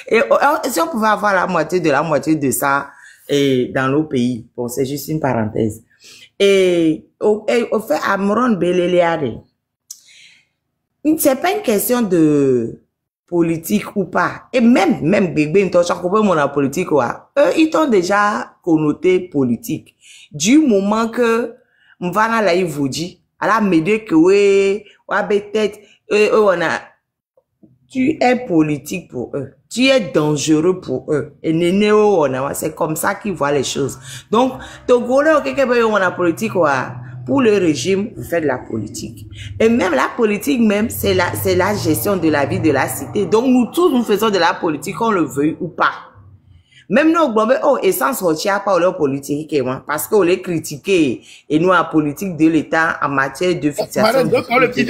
Et si on pouvait avoir la moitié de ça dans nos pays, bon, c'est juste une parenthèse. Et au fait, Amron Beleleade, c'est pas une question de politique ou pas. Et même Bébé, mon politique, eux, ils ont déjà connoté politique. Du moment que m'vana la vous dit, à la médée que ouais, peut-être, on a, tu es politique pour eux. Tu es dangereux pour eux. Et c'est comme ça qu'ils voient les choses. Donc, Togolais, on a politique, pour le régime, vous faites de la politique. Et même la politique, même, c'est la gestion de la vie de la cité. Donc, nous tous, nous faisons de la politique, qu'on le veuille ou pas. Même nous, essence, on tient pas leur politique, parce qu'on les critique, et nous, la politique de l'État en matière de fixation. Même leur politique,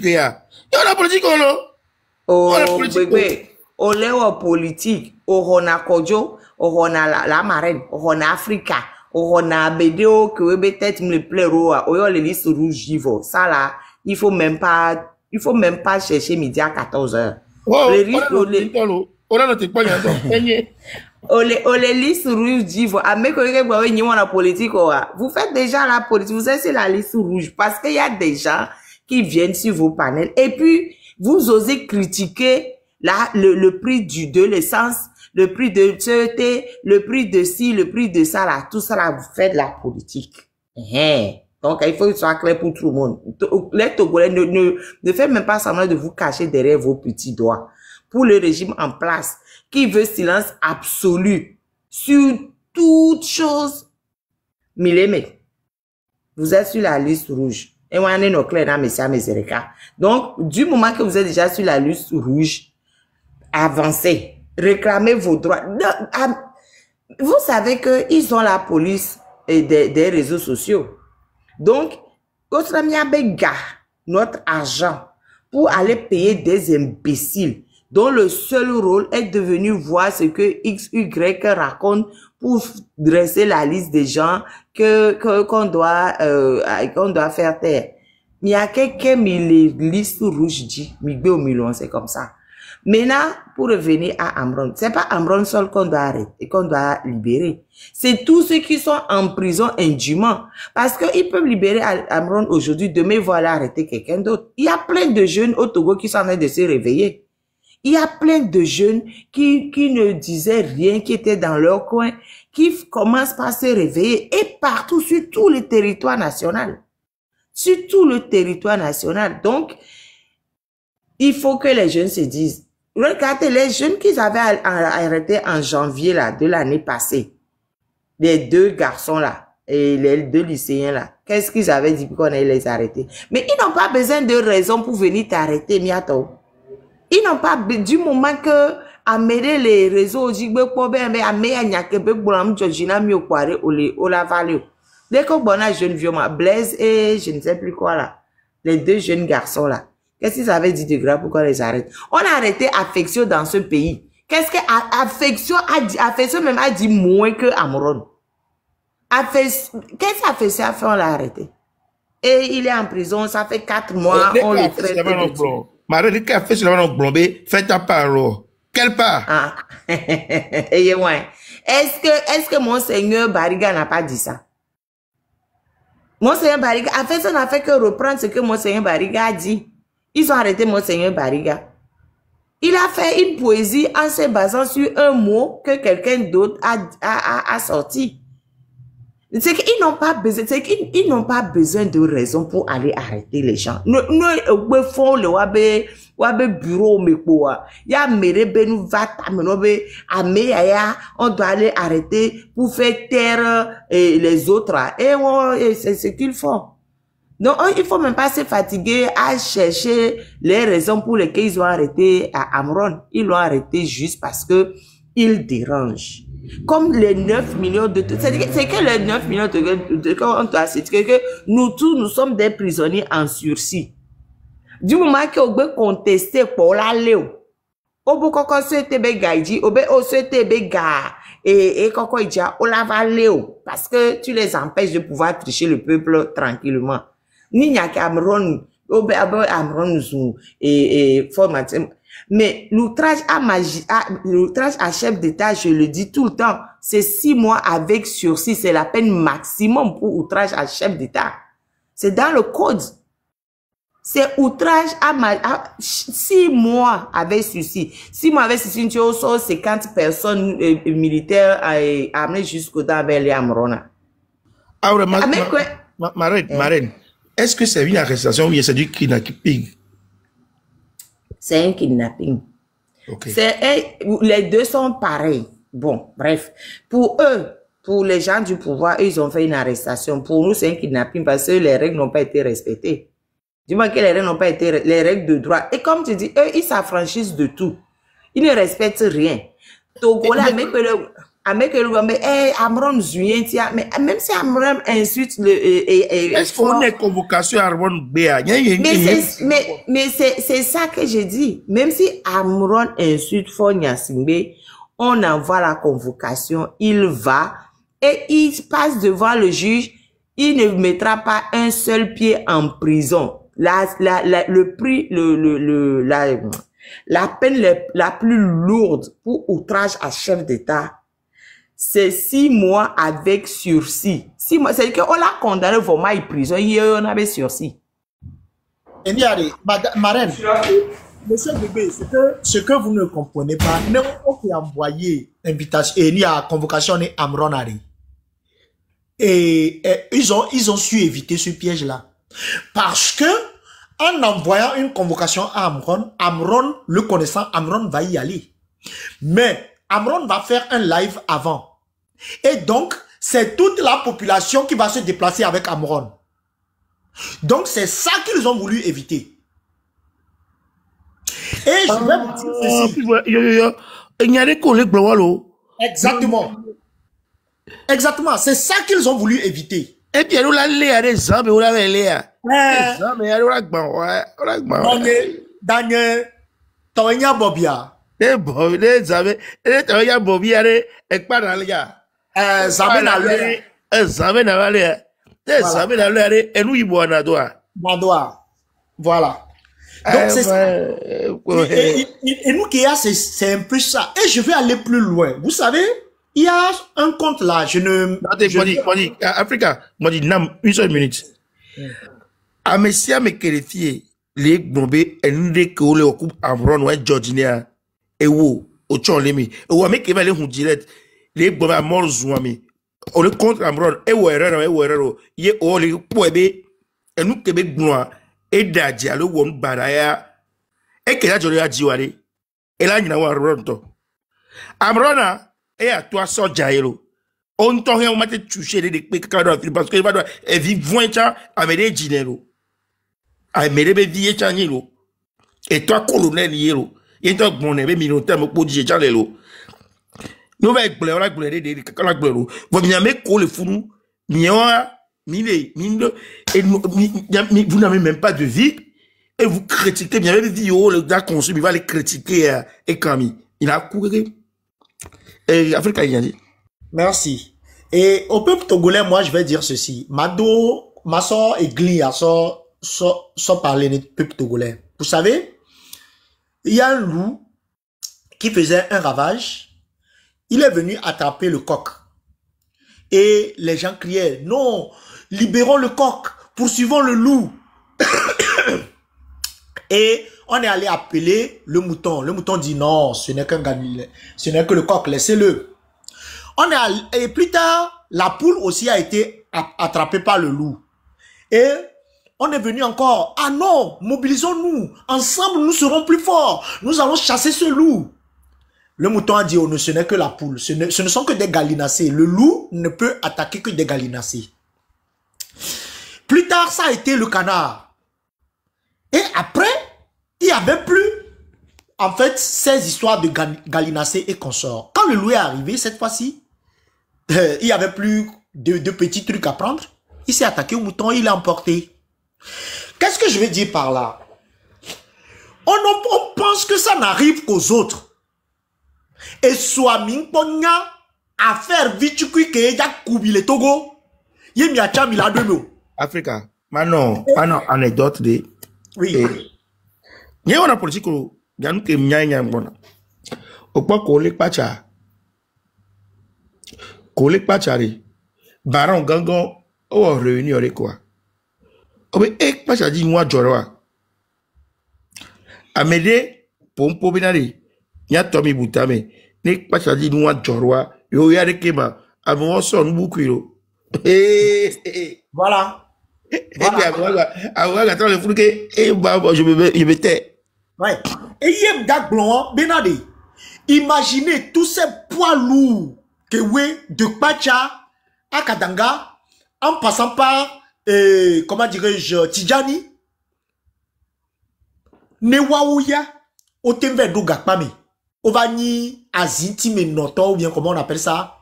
il y a la politique, on est en politique, on a Kodjo, on a la marraine, on a Africa, on a BDO, que peut-être me plaît, on a les listes rouges, ça là, il faut même pas chercher midi à 14h. Les listes rouges, vous faites déjà la politique, vous êtes sur la liste rouge, parce qu'il y a des gens qui viennent sur vos panels, et puis, vous osez critiquer le prix de l'essence, le prix de CET, le prix de ci, le prix de ça, là, tout ça, là, vous faites de la politique. Donc, il faut que ce soit clair pour tout le monde. Les Togolais ne faites même pas semblant de vous cacher derrière vos petits doigts. Pour le régime en place, qui veut silence absolu sur toute chose, millémètre. Vous êtes sur la liste rouge. Et on est nos clés dans mes cas. Donc, du moment que vous êtes déjà sur la liste rouge, avancez. Réclamez vos droits. Vous savez qu'ils ont la police et des réseaux sociaux. Donc, notre argent pour aller payer des imbéciles dont le seul rôle est de venir voir ce que XY raconte pour dresser la liste des gens qu'on doit faire taire. Mais il y a quelqu'un qui les listes rouges dit, c'est comme ça. Maintenant, pour revenir à Amron, c'est pas Amron seul qu'on doit arrêter, qu'on doit libérer. C'est tous ceux qui sont en prison indûment. Parce qu'ils peuvent libérer Amron aujourd'hui, demain, voilà arrêter quelqu'un d'autre. Il y a plein de jeunes au Togo qui sont en train de se réveiller. Il y a plein de jeunes qui ne disaient rien, qui étaient dans leur coin, qui commencent par se réveiller et partout sur tout le territoire national. Sur tout le territoire national. Donc, il faut que les jeunes se disent, regardez les jeunes qu'ils avaient arrêtés en janvier là, de l'année passée. Les deux garçons là, et les deux lycéens là. Qu'est-ce qu'ils avaient dit pour qu'on allait les arrêter? Mais ils n'ont pas besoin de raison pour venir t'arrêter, Miato. Ils n'ont pas, du moment que, à mêler les réseaux, dès qu'on a jeune vieux, Blaise et je ne sais plus quoi là, les deux jeunes garçons là, qu'est-ce qu'ils avaient dit de grave pour qu'on les arrête? On a arrêté Affection dans ce pays. Qu'est-ce que Affection a dit? Affection même a dit moins que Amron. Qu'est-ce qu'Affection a fait? On l'a arrêté. Et il est en prison, ça fait 4 mois, on le traite. Marie, qu'elle fait sur la blombée, fais ta part. Quelle part? Ah. Est-ce que Monseigneur Bariga n'a pas dit ça? Monseigneur Bariga, en fait, ça n'a fait que reprendre ce que Monseigneur Bariga a dit. Ils ont arrêté Monseigneur Bariga. Il a fait une poésie en se basant sur un mot que quelqu'un d'autre a sorti. C'est qu'ils n'ont pas besoin, besoin de raison pour aller arrêter les gens. Nous font le bureau ya nous va on doit aller arrêter pour faire taire les autres. Et c'est ce qu'ils font. Donc, il faut même pas se fatiguer à chercher les raisons pour lesquelles ils ont arrêté à Amron. Ils l'ont arrêté juste parce que il dérange. Comme les 9 millions de... C'est que les 9 millions que nous tous, nous sommes des prisonniers en sursis. Du moment que vous contester pour la léo, au bout qu'on se te bégaïdi, au bout se te béga et qu'on dit on la va léo parce que tu les empêches de pouvoir tricher le peuple tranquillement. Ni n'y a qu'Amron, au bout Amron et formateur. Mais l'outrage l'outrage à chef d'État, je le dis tout le temps, c'est 6 mois avec sursis. C'est la peine maximum pour outrage à chef d'État. C'est dans le code. C'est outrage à 6 mois avec sursis. 6 mois avec sursis, tu as 50 personnes militaires amenées jusqu'au temps avec les Amrona. Alors, Marraine, est-ce que c'est une arrestation ou bien c'est du kidnapping? C'est un kidnapping. Okay. Les deux sont pareils. Bon, bref. Pour eux, pour les gens du pouvoir, ils ont fait une arrestation. Pour nous, c'est un kidnapping parce que les règles n'ont pas été respectées. Du moins que les règles n'ont pas été les règles de droit. Et comme tu dis, eux, ils s'affranchissent de tout. Ils ne respectent rien. Togo, là, Amron Zuyen, mais même si Amron insulte le... Est-ce qu'on a convocation à Amron Béa? Mais c'est ça que j'ai dit. Même si Amron insulte Fonya Simbe, on envoie la convocation, il va et il passe devant le juge, il ne mettra pas un seul pied en prison. La peine la plus lourde pour outrage à chef d'État, c'est 6 mois avec sursis. 6 mois, c'est-à-dire qu'on l'a condamné vraiment à prison, on avait sursis. Marraine, monsieur Bébé, ce que vous ne comprenez pas, n'importe qui a envoyé invitation et il y a convocation à Amron Ari. Et ils ont su éviter ce piège-là. Parce que, en envoyant une convocation à Amron, le connaissant, Amron va y aller. Mais, Amron va faire un live avant. Et donc, c'est toute la population qui va se déplacer avec Amron. Donc, c'est ça qu'ils ont voulu éviter. Et je vais vous dire ceci. Exactement. Exactement, c'est ça qu'ils ont voulu éviter. Et puis, on a les hommes, on a les Daniel, Tonya Bobia. Voilà. Donc, c'est ça. Et nous, c'est un peu ça. Et je vais aller plus loin. Vous savez, il y a un compte là, Africa, moi dis, une seule minute. Amesia me qualifie, les bombés, et nous décollons au couple Amron, ou Georgina, et où, au Tcholemi, ou à mes qui va les direct, les bombés à mort zouami, on le contre Amron, et où erreur, y est au les poébé, et nous Québec noir, et d'Adja, le won baraya, et que là, je l'ai dit, et là, il y a un ronto. Amrona, et à toi, sort Jairo. On t'en rien, on m'a touché des pécados, parce que elle vit 20 ans avec des dinero. Elle m'a dit, vie chanilo. Et toi, colonel, yero. Et toi, mon ébé, militaire, me pour dire, chanelo. Nous, va être bleu, la bleu, des cacalas bleu. Vous m'avez collé fou, mien, mine, et vous n'avez même pas de vie. Et vous critiquez, bien, même vidéo, le gars conçu, il va les critiquer, et Camille. Il a couru. Et Afrique a dit. Merci. Et au peuple togolais, moi, je vais dire ceci. Mado, ma soeur et Gli, sont parler du peuple togolais. Vous savez, il y a un loup qui faisait un ravage. Il est venu attraper le coq. Et les gens criaient, non, libérons le coq, poursuivons le loup. Et on est allé appeler le mouton. Le mouton dit non, ce n'est que le coq, laissez-le. Et plus tard, la poule aussi a été attrapée par le loup. Et on est venu encore, ah non, mobilisons-nous, ensemble nous serons plus forts, nous allons chasser ce loup. Le mouton a dit, oh non, ce n'est que la poule, ce ne sont que des gallinacés. Le loup ne peut attaquer que des gallinacés. Plus tard, ça a été le canard. Et après, il n'y avait plus, en fait, ces histoires de gallinacés et consorts. Quand le loup est arrivé, cette fois-ci, il n'y avait plus de petits trucs à prendre. Il s'est attaqué au mouton, il l'a emporté. Qu'est-ce que je veux dire par là? On pense que ça n'arrive qu'aux autres. Et soit Mingponya à faire vite que ya koubi le Togo. Yemi a cham il a deux mots. Africa. Maintenant, anecdote de. Oui. Il y a une politique Ganou ke mnyanya mbona. Okwa kolek pacha. Kolek pachari. Baron gangan o réuni ore quoi. Obe ek pacha di noa jorwa. Amede pompo binari. Nya Tommy Boutame. Nek pacha di noa jorwa. Yo yare keba. Amo son boukuiro. Voilà. Voilà. Attends, le fou que je me tais. Ouais. Et yem gag blanc, benade. Imaginez tous ces poids lourds que oui, de Pacha à Kadanga, en passant par, comment dirais-je, Tidjani, Newaouya, Otemve Dogakpame, Ovani, Azinti Menoto, ou bien comment on appelle ça.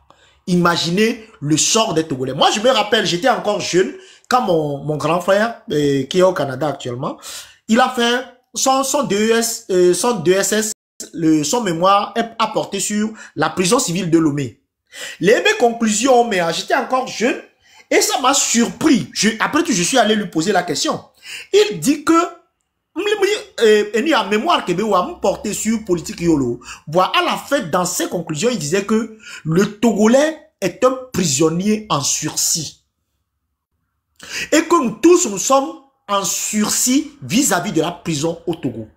Imaginez le sort des Togolais. Moi, je me rappelle, j'étais encore jeune, quand mon grand frère, qui est au Canada actuellement, il a fait son DSS, son mémoire est apporté sur la prison civile de Lomé. Les mes conclusions, mais j'étais encore jeune, et ça m'a surpris. Après tout, je suis allé lui poser la question. Il dit que, il y a mémoire que vous porté sur politique yolo. Voilà, à la fin, dans ses conclusions, il disait que le Togolais est un prisonnier en sursis. Et que nous tous, nous sommes en sursis vis-à-vis de la prison au Togo.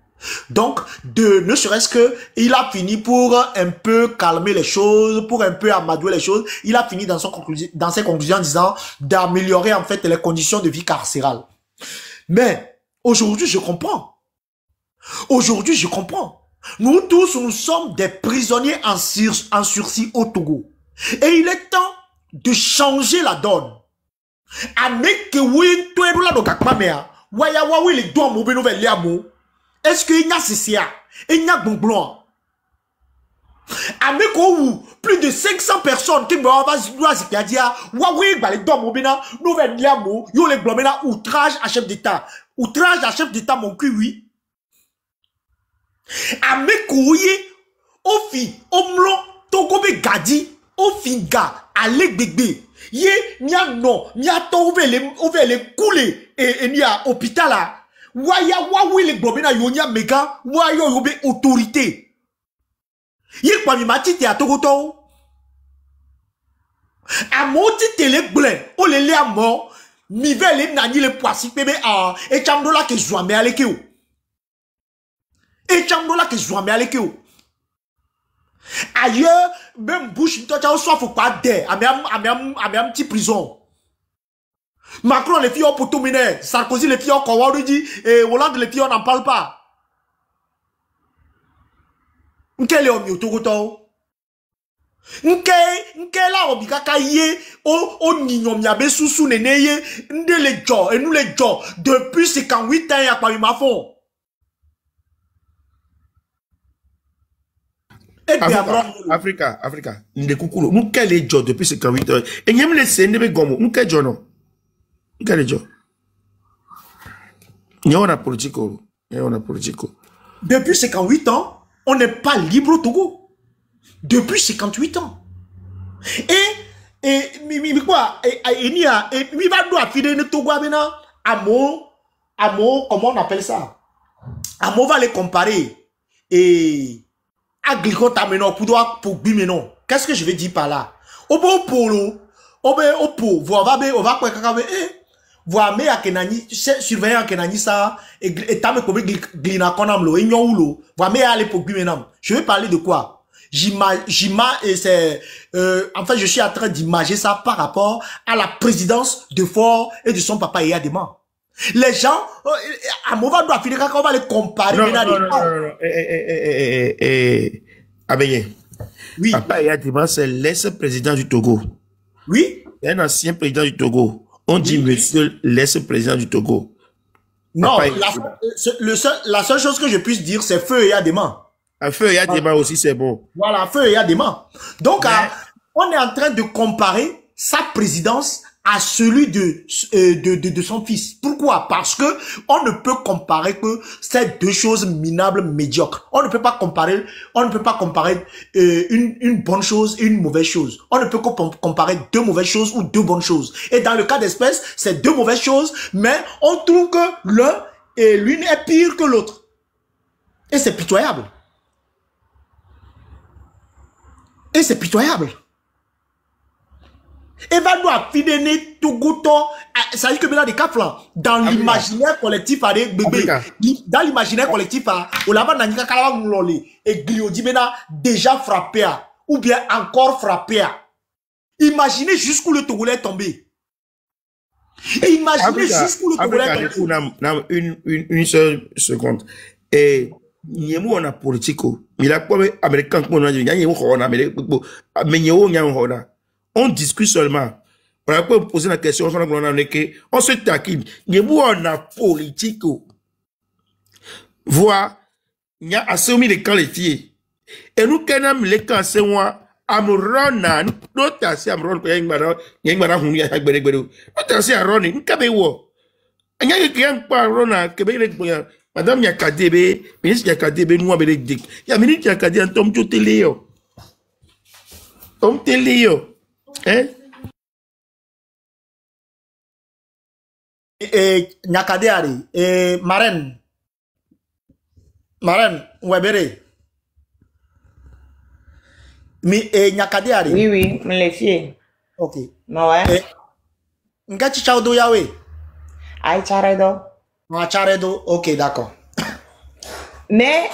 Donc, ne serait-ce que, il a fini pour un peu calmer les choses, pour un peu amadouer les choses, il a fini dans ses conclusions en disant d'améliorer en fait les conditions de vie carcérale. Mais, aujourd'hui, je comprends. Aujourd'hui, je comprends. Nous tous, nous sommes des prisonniers en sursis au Togo. Et il est temps de changer la donne. Est-ce qu'il y a CCA? Il y a Bonblanc. Plus de 500 personnes qui me disent outrage à chef d'État. Outrage à chef d'État, mon cul, oui. Amekouye, Ofi, Omlon, Togobe Gadi, Ofi Ga, Alek Bégbe. Ye, nya non, nya to les couler et nya hôpital là. Waya wawi les globina yonya mega, wayo yobe autorité. Ye kwa mi matite a Togoto. A moti tele blen, o le a mort, mi ve le nani le poisi bébé a, et chamdola ke jouame alekeo. Et chamdola ke jouame alekeo. Ailleurs, même Bush, soit faut pas d'air, à même petit prison. Macron, les filles ont pour tout miner. Sarkozy, les filles ont quoi, dit, et Hollande, les filles, on n'en parle pas. Quel est au mieux, Togoto? Quel là, au bikaka yé, au nignon, miabe sous neneye, les gens, et nous les gens, depuis 58 ans, il y a pas eu ma fond. Africa. Nous quel est Joe depuis 58 ans? Et nous les sénébé gomo. Nous quel Joe non? Nous quel est Joe? Nous on a politique. Depuis 58 ans, on n'est pas libre au Togo. Depuis 58 ans. Et quoi? Il y a mi va doit filer le Togo maintenant. Comment on appelle ça? Amo va les comparer et qu'est-ce que je veux dire par là? Surveillant Kenani ça et tame kobe glina konamlo et nyoulo va me aller pour bimenam. Je vais parler de quoi? En fait je suis en train d'imager ça par rapport à la présidence de Faure et de son papa Eyadema. Les gens à Mova doit finir quand on va les comparer. Abeye. Oui. Papa Eyadema c'est l'ex-président du Togo. Oui. Un ancien président du Togo. On dit monsieur l'ex-président du Togo. Non, la seule chose que je puisse dire, c'est Feu Eyadema. Feu Eyadema aussi, c'est bon. Voilà, Feu Eyadema. Donc, on est en train de comparer sa présidence à celui de son fils. Pourquoi? Parce que on ne peut comparer que ces deux choses minables, médiocres. On ne peut pas comparer une bonne chose et une mauvaise chose. On ne peut que comparer deux mauvaises choses ou deux bonnes choses. Et dans le cas d'espèce, c'est deux mauvaises choses, mais on trouve que l'une est pire que l'autre. Et c'est pitoyable. Et c'est pitoyable. Et va nous affiner tout gouton. Ça dit que maintenant des cap là, dans l'imaginaire collectif avec bébé. Dans l'imaginaire collectif, au lava nanika kalawa ngolole. Et gliodi maintenant déjà frappé. Ou bien encore frappé. Imaginez jusqu'où le Togolais est tombé. Et imaginez jusqu'où le Togolais est tombé. Une seule seconde. Et Niemu on a politico. Il a pas américain qu'on a dit. On discute seulement. On a pas posé la question. On se taquine. Niemu on a politico. Voir. Il y a assez mis les camps les filles. Et nous quand les camps c'est moi. Amrona. Notre assez Amron. Yang mana huni yang berbeda. Notre assez Amroni. Nous kabewo. Yang yang pas Amrona. Kebele. Madame Yakadebe, ministre Yakadebe, nous avons dit. Il y a ministre Yakadebe, un tom téléo. Tom téléo. Hein? Nyakadéari, Marraine. Marraine, Ouébéré. Mais Nyakadéari. Oui, me les fier. Ok. Non, ouais. Ngachi Chaudo Yahweh. Aïe, Charedo. Charedo, ok, d'accord. Mais,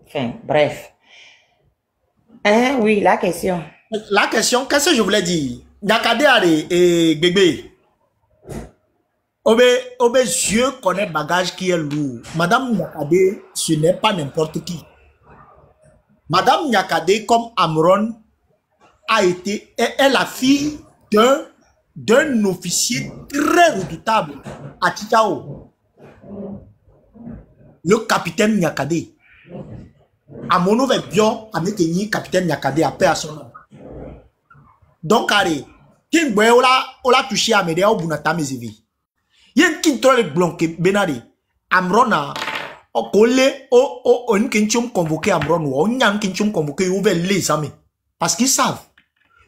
enfin, bref. Hein, oui, la question. La question, qu'est-ce que je voulais dire? Nyakadéari et Bébé. Obé, Dieu connaît bagage qui est lourd. Madame Nyakadé, ce n'est pas n'importe qui. Madame Nyakadé, comme Amron, est la fille d'un officier très redoutable à Tchao, le capitaine Nyakadé. À mon nouvel bio, à mettre capitaine Nyakadé à paix à son nom. Donc, allez, qui on l'a touché à Médéa au Bunata Mezevi. Il y a un qui trouve le blanc Benari. Amrona, on collé au Nkinchum convoqué Amron ou on y a un Nkinchum convoqué ouvert les amis. Parce qu'ils savent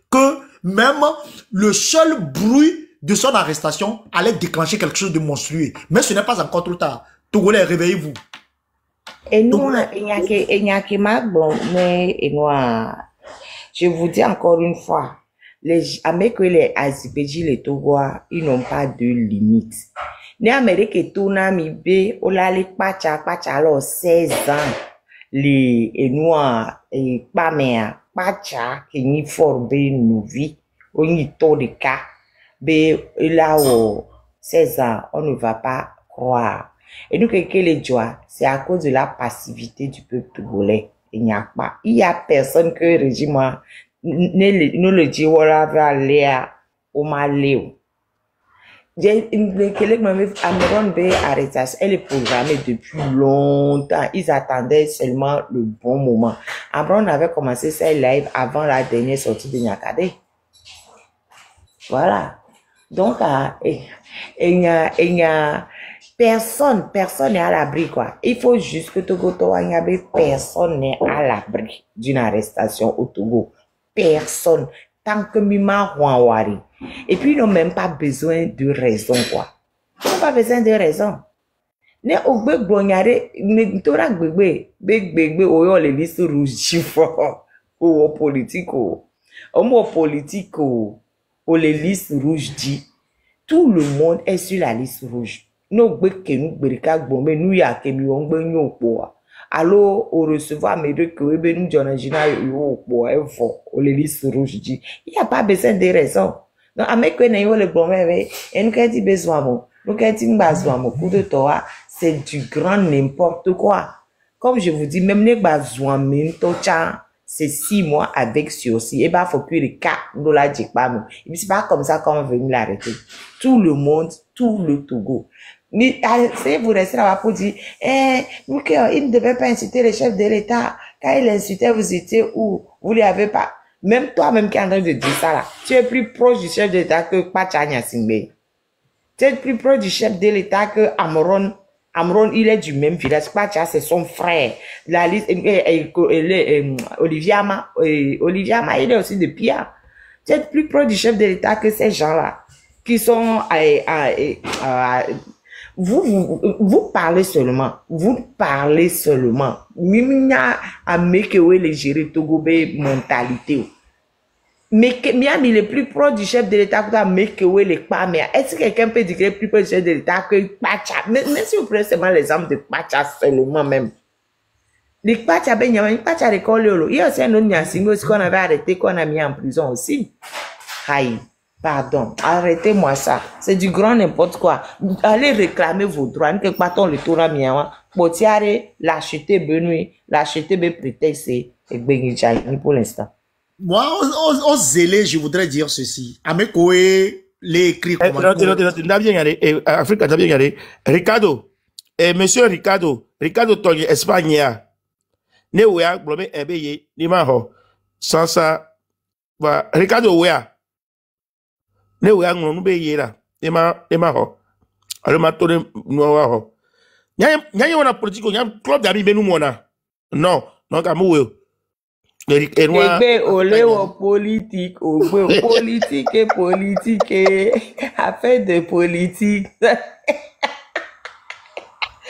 que même le seul bruit de son arrestation allait déclencher quelque chose de monstrueux. Mais ce n'est pas encore trop tard. Togolais, réveillez-vous. Et nous, il n'y a que ma blonde, mais je vous dis encore une fois, avec les Azipéji, les Togois, ils n'ont pas de limite. Les Américains, tout n'a mis bé, on l'a les pacha, alors 16 ans, les noirs, et pas mère, pacha, qui n'y formé nos vies, on y tôt de cas, bé, là, 16 ans, on ne va pas croire. Et nous, que les joies, c'est à cause de la passivité du peuple togolais. Il n'y a pas, il y a personne que le régime, nous le dit, voilà, va aller au Maléo. Amron B arrestation, elle est programmée depuis longtemps. Ils attendaient seulement le bon moment. Amron avait commencé ses live avant la dernière sortie de Nyakadé. Voilà. Donc, il n'y a personne n'est à l'abri, quoi. Il faut juste que Togo personne n'est à l'abri d'une arrestation au Togo. Personne. Tant que Mima Ouanwari. Et puis, ils n'ont même pas besoin de raison, quoi. Ils n'ont pas besoin de raison. Ne ogbe gbonyare, ne tora gbegbe, oyo les listes rouges, chifo, ou politico. Homo politico, ou les listes rouges dit. Tout le monde est sur la liste rouge. Nous gbeke nous berika gbombe nous ya kemi ongbe nyokpoa. Alors, au recevoir mes deux que nous jonagina yo po evo ou les listes rouges dit. Il n'y a pas besoin de raison. Donc, avec que nous le gbombe et nous qu'est-ce besoin mon. Nous qu'est-ce besoin mon coup de toi, c'est du grand n'importe quoi. Comme je vous dis, même les besoins min tocha, c'est 6 mois avec sursis. Et bah, faut plus de 4 dollars dit pas mon. Et puis c'est pas comme ça qu'on va venir l'arrêter. Tout le monde, tout le Togo. Mais si vous restez là-bas pour dire, nous il ne devait pas insulter le chef de l'État. Quand il insultait, vous étiez où? Vous ne l'avez pas. Même toi-même qui est en train de dire ça là, tu es plus proche du chef de l'État que Pachanya Singbe. Tu es plus proche du chef de l'État que Amron. Amron, il est du même village. Pacha, c'est son frère. La liste, Olivier Ama, il est aussi de Pia. Tu es plus proche du chef de l'État que ces gens-là, qui sont Vous parlez seulement. Vous parlez seulement. Mimina a mekewe les gérer Togo be mentalité. Mais Miami le plus proche du chef de l'État pour mekewe les pas. Mais est-ce que quelqu'un peut dire que le plus proche du chef de l'État que Pacha? Mais si vous prenez seulement l'exemple de Pacha seulement même. Les Pacha ben Yama, Pacha l'école il y a aussi un autre Nyansingo qu'on avait arrêté qu'on a mis en prison aussi. Aïe. Pardon, arrêtez-moi ça. C'est du grand n'importe quoi. Allez réclamer vos droits. Nous quelque part le tour à miawa. Potiare, l'acheter benui, l'acheter be prétexte et bengichai pour l'instant. Moi, au zélé, je voudrais dire ceci. Amekoe, les écrits comme t'as bien regardé, Afrique, t'as bien regardé. Ricardo, monsieur Ricardo, Tony, Espagne, ne ouya, blomé, ebeye, ni maho. Sans ça, Ricardo ouya. Ne ouya, non, be yera. Ema ho. Alors, ma tone, noa ho. Nya wana politique, nya club d'amis, benu mona. Non, non, kamouwe. Egbe olewo politique, ogbe politique et politique, affaire de politique.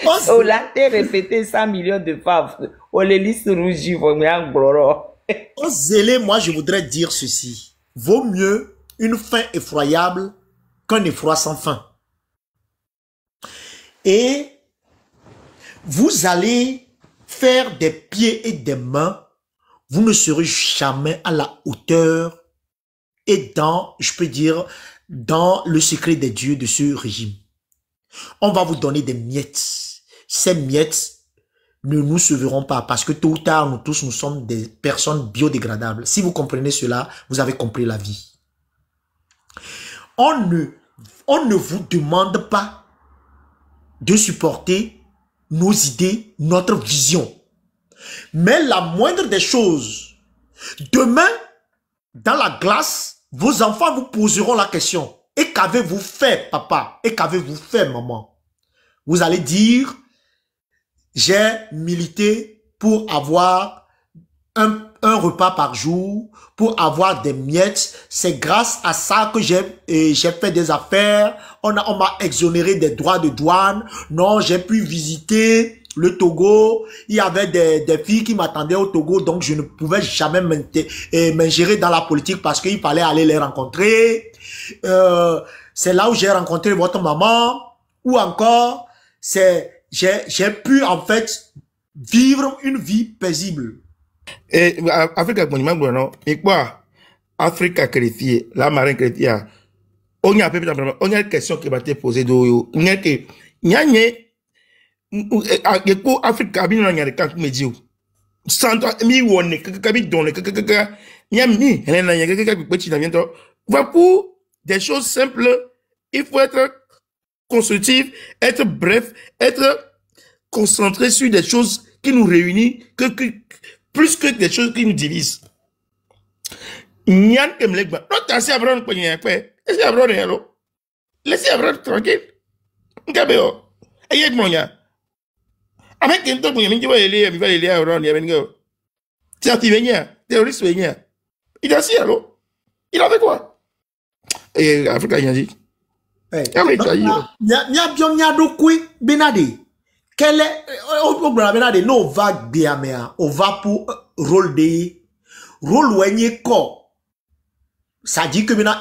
On l'a répété 100 millions de fois. On les liste rouges, vont me en gloro. Au zélé, moi, je voudrais dire ceci. Vaut mieux une fin effroyable qu'un effroi sans fin. Et vous allez faire des pieds et des mains. Vous ne serez jamais à la hauteur et dans, je peux dire, dans le secret des dieux de ce régime. On va vous donner des miettes. Ces miettes ne nous sauveront pas parce que tôt ou tard, nous tous, nous sommes des personnes biodégradables. Si vous comprenez cela, vous avez compris la vie. On ne vous demande pas de supporter nos idées, notre vision. Mais la moindre des choses, demain, dans la glace, vos enfants vous poseront la question. Et qu'avez-vous fait, papa? Et qu'avez-vous fait, maman? Vous allez dire, j'ai milité pour avoir un repas par jour, pour avoir des miettes. C'est grâce à ça que j'ai fait des affaires. On m'a exonéré des droits de douane. Non, j'ai pu visiter le Togo. Il y avait des filles qui m'attendaient au Togo, donc je ne pouvais jamais m'ingérer dans la politique parce qu'il fallait aller les rencontrer. C'est là où j'ai rencontré votre maman. Ou encore, j'ai pu en fait vivre une vie paisible. Et Afrique, non, et quoi? Afrique chrétien, la marine chrétien. On y a une question qui m'a été posée d'où. On y a que, Afrique, abino na nyare kanku medio. Santo mi wone kakabi donne kakaka. Nyami, helena nyare kakabi petit na bientôt. Va pour des choses simples, il faut être constructif, être bref, être concentré sur des choses qui nous réunissent, plus que des choses qui nous divisent. Nyan kemlegba. Non, t'as assez à prendre pour y faire. Laissez à prendre rien, laissez à prendre tranquille. Ngabeo. Ayek monya. Avec un temps, il va aller à Oran, il va aller. Tiens, tu viens, terroriste viens. Il a si, alors. Il avait quoi? Et Afrique, il a dit. Benade. Quel est, Benade, non, va bien, on va pour rôle ouénier corps. Ça dit que maintenant,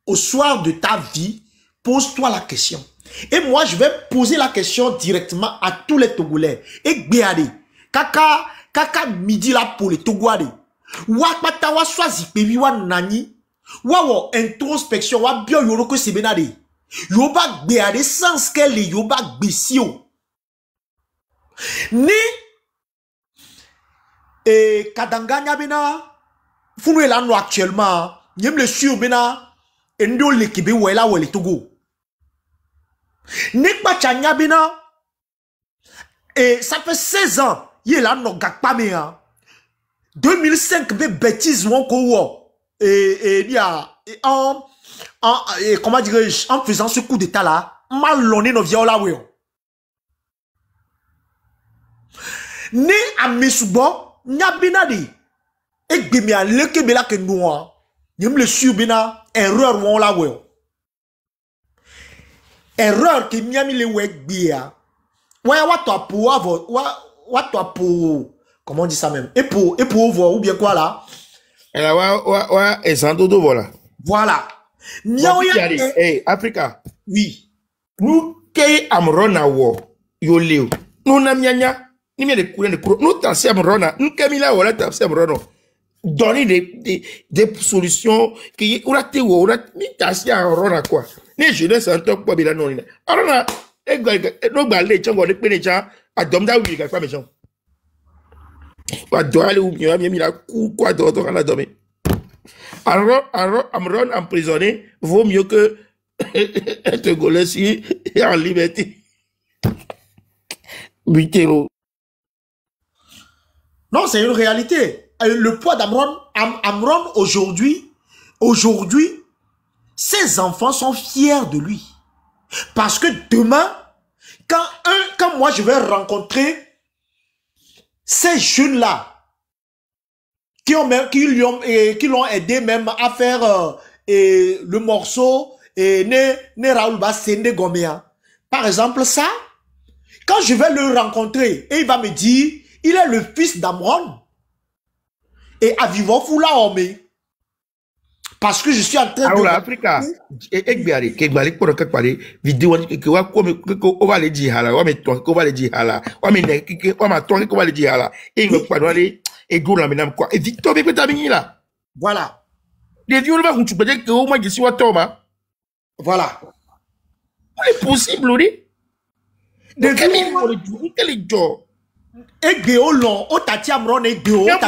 au soir de ta vie, pose-toi la question. Et moi, je vais poser la question directement à tous les Togolais. Et Béade, kaka midi la pour les Togolais. Wakata wa swazi pebi wa nani. Wa introspection wa bio yoro que c'est benade. Yoba Béade sans qu'elle yoba gbesio. Ni kadanganya bena funu elano actuellement. Nyem le sur bena endo le kebe wela wele Togo. Nekpa Chanya bena et ça fait 16 ans il a no gakpa mea 2005 be bêtise won ko wo et il y a comment dirais-je en faisant ce coup d'état là malonné no viola we ni amesubo nyabina di e gbemi a leke bela ke noa nyem le sur bena erreur won la we erreur que miami le wek bia. Ouais, comment on dit ça même? Et pour voir, ou bien quoi là? Et là, et sans dodo, voilà. Voilà. Hey, Africa. Oui. Nous, qui amron na wo, yo leo. Nous, n'amianya, ni me de couler de cour. Nous, t'as si amrona. Nous, Camila, voilà, t'as si amrono. Donner des solutions qui, on a te wo, on a, ni t'as si amrona quoi. Ni jeunesse, en tant que quoi, bila non. Alors, no balé, tchongo, de pénécha, à domda, oui, il pas méchant. Quoi, doit aller ou bien, il a coup, quoi, d'autre, on a dormi. Alors, Amron emprisonné vaut mieux que être Togolais si en liberté. Butéro. Non, c'est une réalité. Le poids d'Amron, Amron aujourd'hui, ses enfants sont fiers de lui. Parce que demain, quand moi je vais rencontrer ces jeunes-là, qui l'ont aidé même à faire le morceau et ne Raoul Bassende Gomea. Par exemple, ça, quand je vais le rencontrer, et il va me dire, il est le fils d'Amron. Et à vivre fou là, parce que je suis en train de... Alors, Africa, Ekbiari, pour quelque part, vidéo, on va le dire, on va le dire, on va le dire, et il va aller. Et go là maintenant quoi et Victor be pétamini là voilà les vieux va tu peux dire que au moins je suis à Thomas voilà c'est possible oui de Camille pour le quel job et Géolon au tati Amron et Géo yam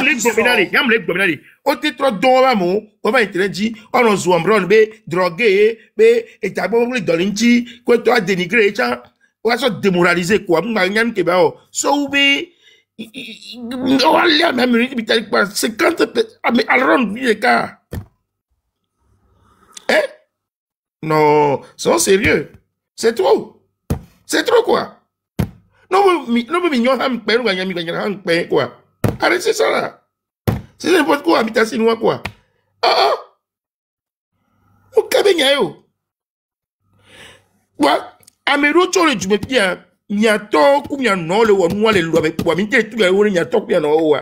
le dominari o te trop don va mo on va être dit on nous Amron be drogué be et ta bon le dolinchi quoi toi dénigrer ça on va se démoraliser quoi m'an ke ba so be on va aller à même minute, 50 mais alors les gars. Hein? Non, c'est sérieux. C'est trop. C'est trop quoi? Non, mais mignon, quoi. Arrêtez ça là. C'est n'importe quoi, habitation quoi. Ah, au cabinet, quoi? Amero, tu le bien. Nyato kumya no le wonwa le lo be kwa minte tu ya woni nyato kumya no wa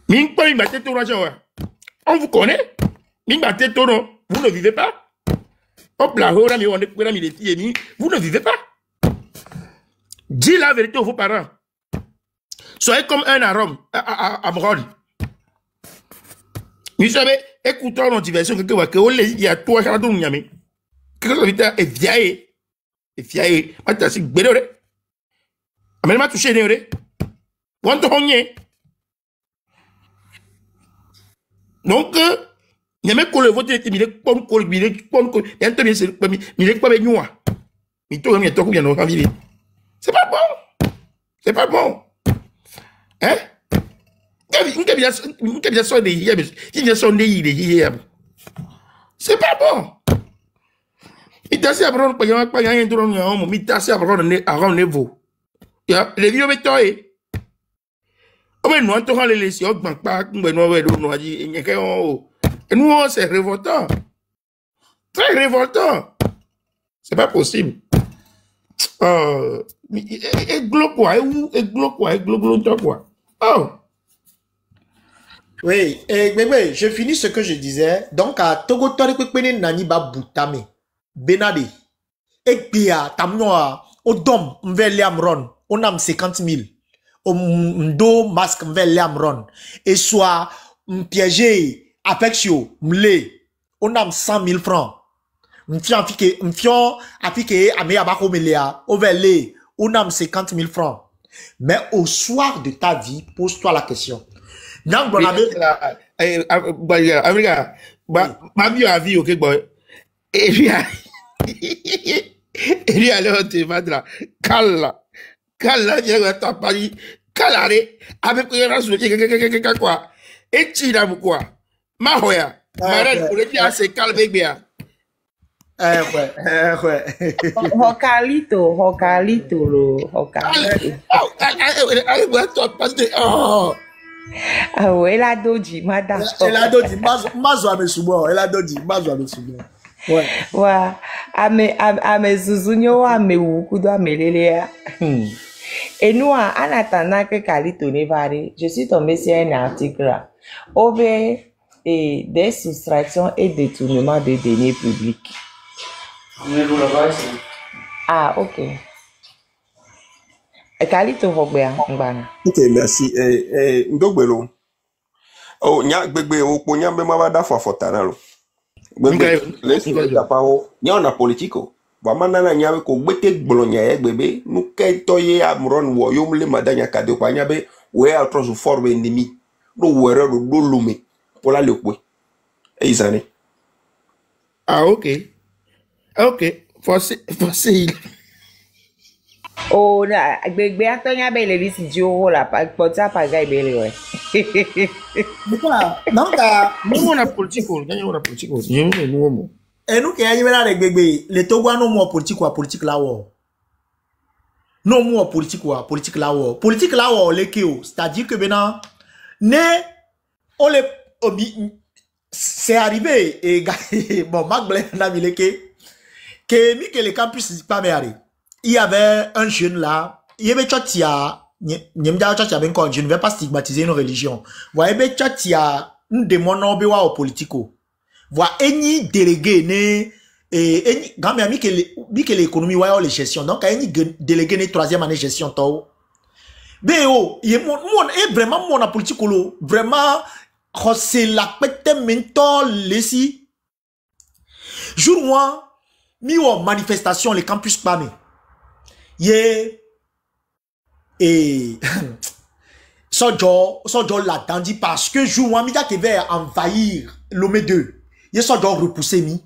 min pa mi batte to rajo wa on vous connaît min batte to no vous ne vivez pas hop la hora mi wonde kwera mi le tie mi vous ne vivez pas dis la vérité aux vos parents soyez comme un arôme à Amron mi savez écoutons nos diversions que on les y a toi ça do nyame que ça vita et viae et fiae mata si gbedore amena ma toucher neore wonto honye donc nyame ko le vote mi le pon ko mi le pon ko ento mi se mi le pa be nyua mi to mi to ko bien no famille c'est pas bon hein nke bien so de hier qui vient son de hier c'est pas bon. Mitasi abron pa yang ndron nyamo mitasi abron ne aron nevo ya le vieux betoy o be no to hale le si ogban pa ngbe no we do no aji nyeke o nous c'est révoltant très révoltant c'est pas possible et glo quoi oh oui et bébé je finis ce que je disais donc à Togo tori pepene nani ba butame Benade, Ekbia, Tamnoa, Odom, Mvele Amron, on a 50 000. Mdo masque Mvele Amron. Et soit piégé, Apexio, Mle, on a 100 000 francs. Mfion appliqué à Meabako Melea, Ovele, on a 50 000 francs. Mais au soir de ta vie, pose-toi la question. Non, bon, ma vie à vie, ok, boy. Et puis alors tu vas là cala viens à ta Paris calare avec quoi et tu là quoi ma hoya marelle pour le dire c'est calme bien ouais Hocalito ah ouais la doji madame elle a doji mazo ame subo Ouais. Ouais. Ame zuzunyo ame wukudo ame lelea. Et nous, en attendant que Kalito ne varie, je suis tombée sur un article là. Et des soustractions et détournements de deniers publics. Ah, ok. Kalito Vogbean, Mbana. Ok, merci. Ndogbelo. Oh, nya gbegbe o po nya be ma da fa fotana lo. Gbegbe. Let's da pa o. Nya na politiko. Ba manana nya ko gbete gbolo nya e gbebe. Nu ke to ye amron wo yom le madanya kade kwa nya be we atro su forme ennemi. No were do lume. Pola le kwe. E izane. Ah, ok. Ok. Facile. Oh, na, gbegbe atonya be le lisi jiwo la, pota paga ibele we. Non, car, Nous, on a politique. Nous, et nous qui avons avec bébé, les Togois non moins politique ou politique là où. Non moins politique ou politique là où. Politique là où les kéo, c'est-à-dire que maintenant, on les, c'est arrivé et bon, Magblé n'a vu les que les campus pas meilleur. Il y avait un jeune là, il y avait Tchatia, je ne vais pas stigmatiser une religion. Voyez, Tchatia, nous demandons au politico. Voyez, any délégué, ne, grand ami que l'économie, voyez, les gestions. Donc, any délégué, ne, troisième année gestion, tau. Ben, oh, il est vraiment mon politico, vraiment, c'est la pète mentor, les jour moi, mi ou manifestation, les campus pas, mais. Et so la tandi parce que jour où qui va envahir l'homme 2 il so repousser mi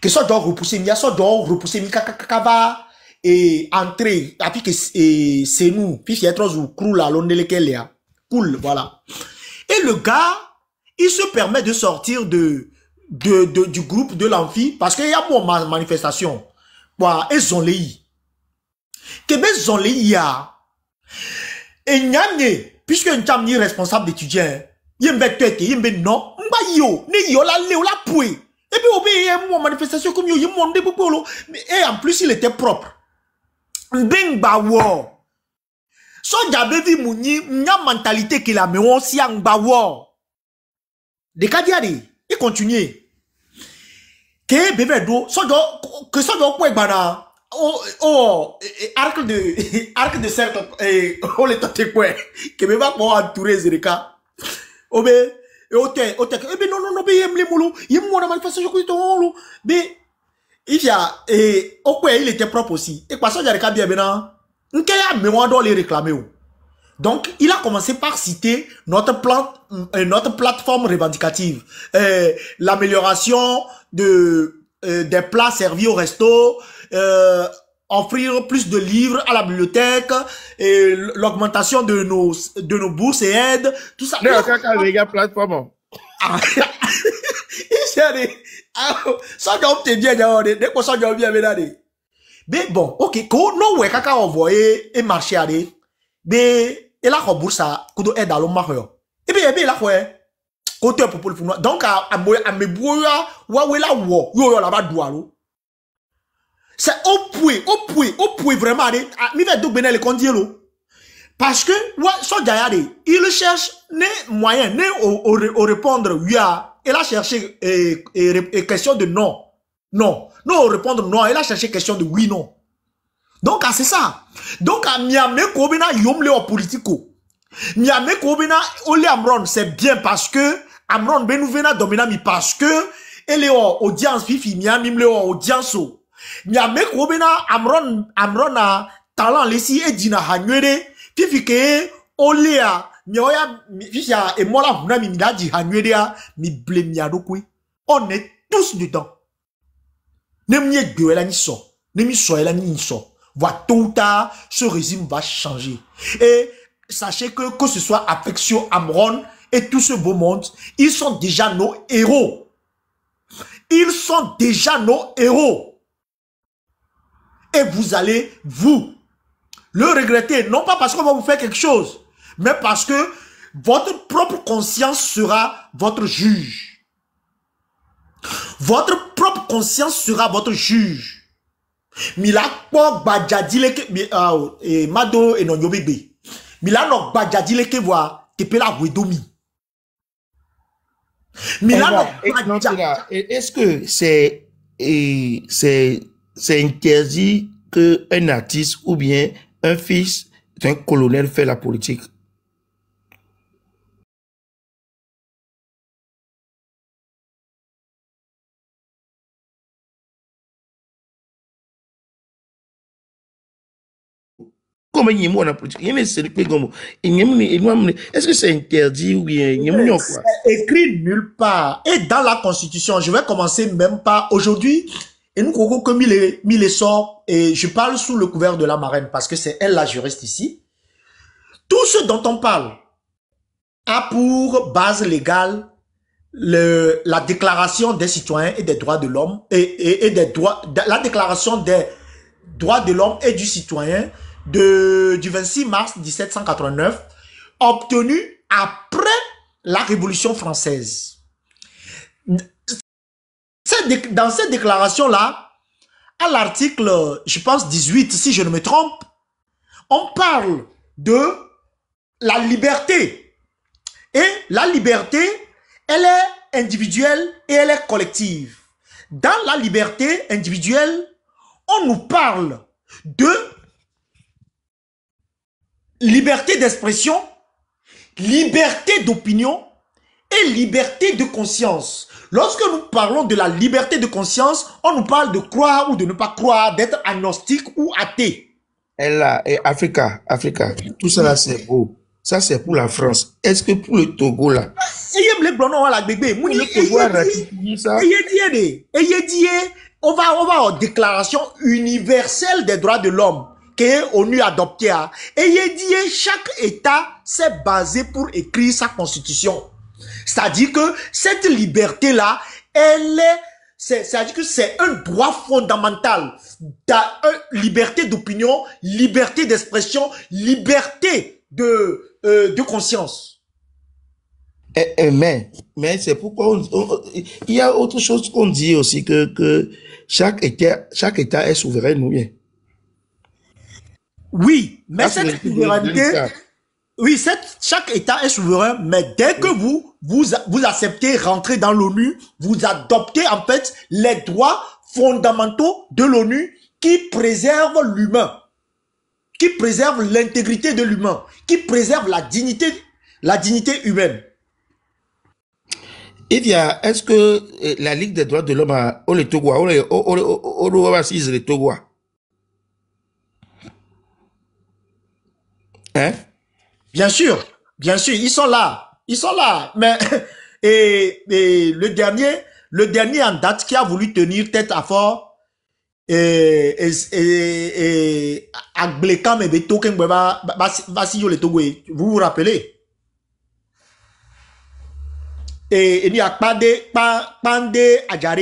que so repousser mi ya so repousser mi va et entrer et puis que c'est nous puis il y a trop ou crou la londe lequel ya cool voilà et le gars il se permet de sortir du groupe de l'amphi parce qu'il y a mon manifestation voilà ils ont les que ben ya et nyane puisque un cham ni responsable d'étudiant yembe tete yembe non mba yo ne yo la le la poué et puis obé mon manifestation comme yo yembe de popolo et en plus il était propre mbengba wo so jabe vi muni nya mentalité qu'il a mais on si angba wo de kadiade il continue que bébé do so do ko egbana arc de cercle on les tente quoi que me va pour entourer Zerika obe ote non be yem le molo yem mo na manifestation ko to lo be il y a il était propre aussi et quoi ça Zerika bien maintenant nke ya me on doit les réclamer donc il a commencé par citer notre plateforme revendicative l'amélioration des plats servis au resto offrir plus de livres à la bibliothèque et l'augmentation de nos bourses et aides tout ça plateforme ça doit te bien dès que ça doit bien mais bon ok ko no we kaka envoyer et marcher aller mais et la bourse kudo aide à l'homme et bien là quoi côté pour le donc à me boya wa we la wo yo la ba doualo c'est au point vraiment mi va donc benel kondielo parce que wa so jayade il cherche ne moyen ne au répondre oui il a cherché question de non répondre non il a cherché question de oui non donc c'est ça donc à miame ko bina yomle au politico miame ko bina ole amron c'est bien parce que amron benouvena domina mi parce que elle est audience fifi miame le audience miame ko bina amron a talent lesi e dina hanwere fifi ke ole a mioya fifi a et moi là mi daji hanwere a mi blame ya dokwe on est tous dedans ne mi gbe la ni so ne mi so la ni so va tôt ou tard ce régime va changer et sachez que ce soit Affection, Amron et tout ce beau monde, ils sont déjà nos héros. Ils sont déjà nos héros. Et vous allez, vous, le regretter. Non pas parce qu'on va vous faire quelque chose, mais parce que votre propre conscience sera votre juge. Votre propre conscience sera votre juge. Mila kwa bajadile ke mado enonyobebe. Mila no bajadile ke voa tepela wedomi. Mila no est-ce que c'est interdit que un artiste ou bien un fils d'un colonel fait la politique? Comment il y a la politique? Est-ce que c'est interdit ou bien c'est écrit nulle part. Et dans la Constitution, je vais commencer même pas aujourd'hui. Et nous, comme mis les sorts, et je parle sous le couvert de la marraine parce que c'est elle la juriste ici. Tout ce dont on parle a pour base légale la déclaration des citoyens et des droits de l'homme et des droits, la déclaration des droits de l'homme et du citoyen du 26 mars 1789, obtenue après la Révolution française. Dans cette déclaration-là, à l'article, je pense 18, si je ne me trompe, on parle de la liberté. Et la liberté, elle est individuelle et elle est collective. Dans la liberté individuelle, on nous parle de liberté d'expression, liberté d'opinion et liberté de conscience. Lorsque nous parlons de la liberté de conscience, on nous parle de croire ou de ne pas croire, d'être agnostique ou athée. Africa, tout ça là c'est beau. Ça c'est pour la France. Est-ce que pour le Togo là? On va en déclaration universelle des droits de l'homme que l'ONU a adopté. Et chaque État s'est basé pour écrire sa constitution. C'est-à-dire que cette liberté-là, c'est-à-dire que c'est un droit fondamental. Liberté d'opinion, liberté d'expression, liberté de conscience. Mais c'est pourquoi il y a autre chose qu'on dit aussi que chaque État est souverain, ou bien? Oui, mais cette souveraineté, oui, chaque État est souverain, mais dès que vous acceptez rentrer dans l'ONU, vous adoptez en fait les droits fondamentaux de l'ONU qui préservent l'humain, qui préservent l'intégrité de l'humain, qui préservent la dignité humaine. Est-ce que la Ligue des droits de l'homme a le Togo, le Togo? Hein? Bien sûr, ils sont là, mais et le dernier en date qui a voulu tenir tête à fort Agblékam et Betoken Basio le Togo, vous vous rappelez? Et il y a Pande Adjare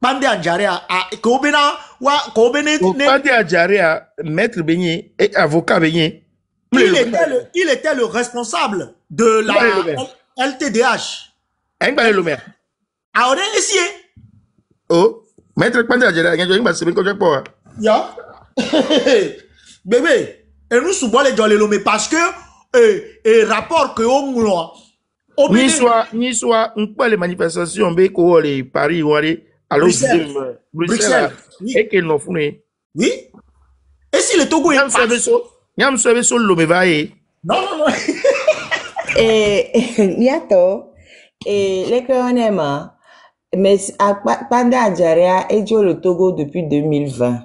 Pande Adjare, maître Beignet et avocat Beignet. Il était le responsable de la LTDH. Alors, ici. Oh, maître Pande Adjare, il y a un peu de ya. Bébé, et nous souvent les gens parce que rapport que on ni soit on peut les manifestations béco les Paris ou aller à Bruxelles et que non founé. Oui. Et si le Togo est Nyam sobe sur l'omevaye. Non. Niato, les créonéma, mais Panda Adjare est le Togo depuis 2020.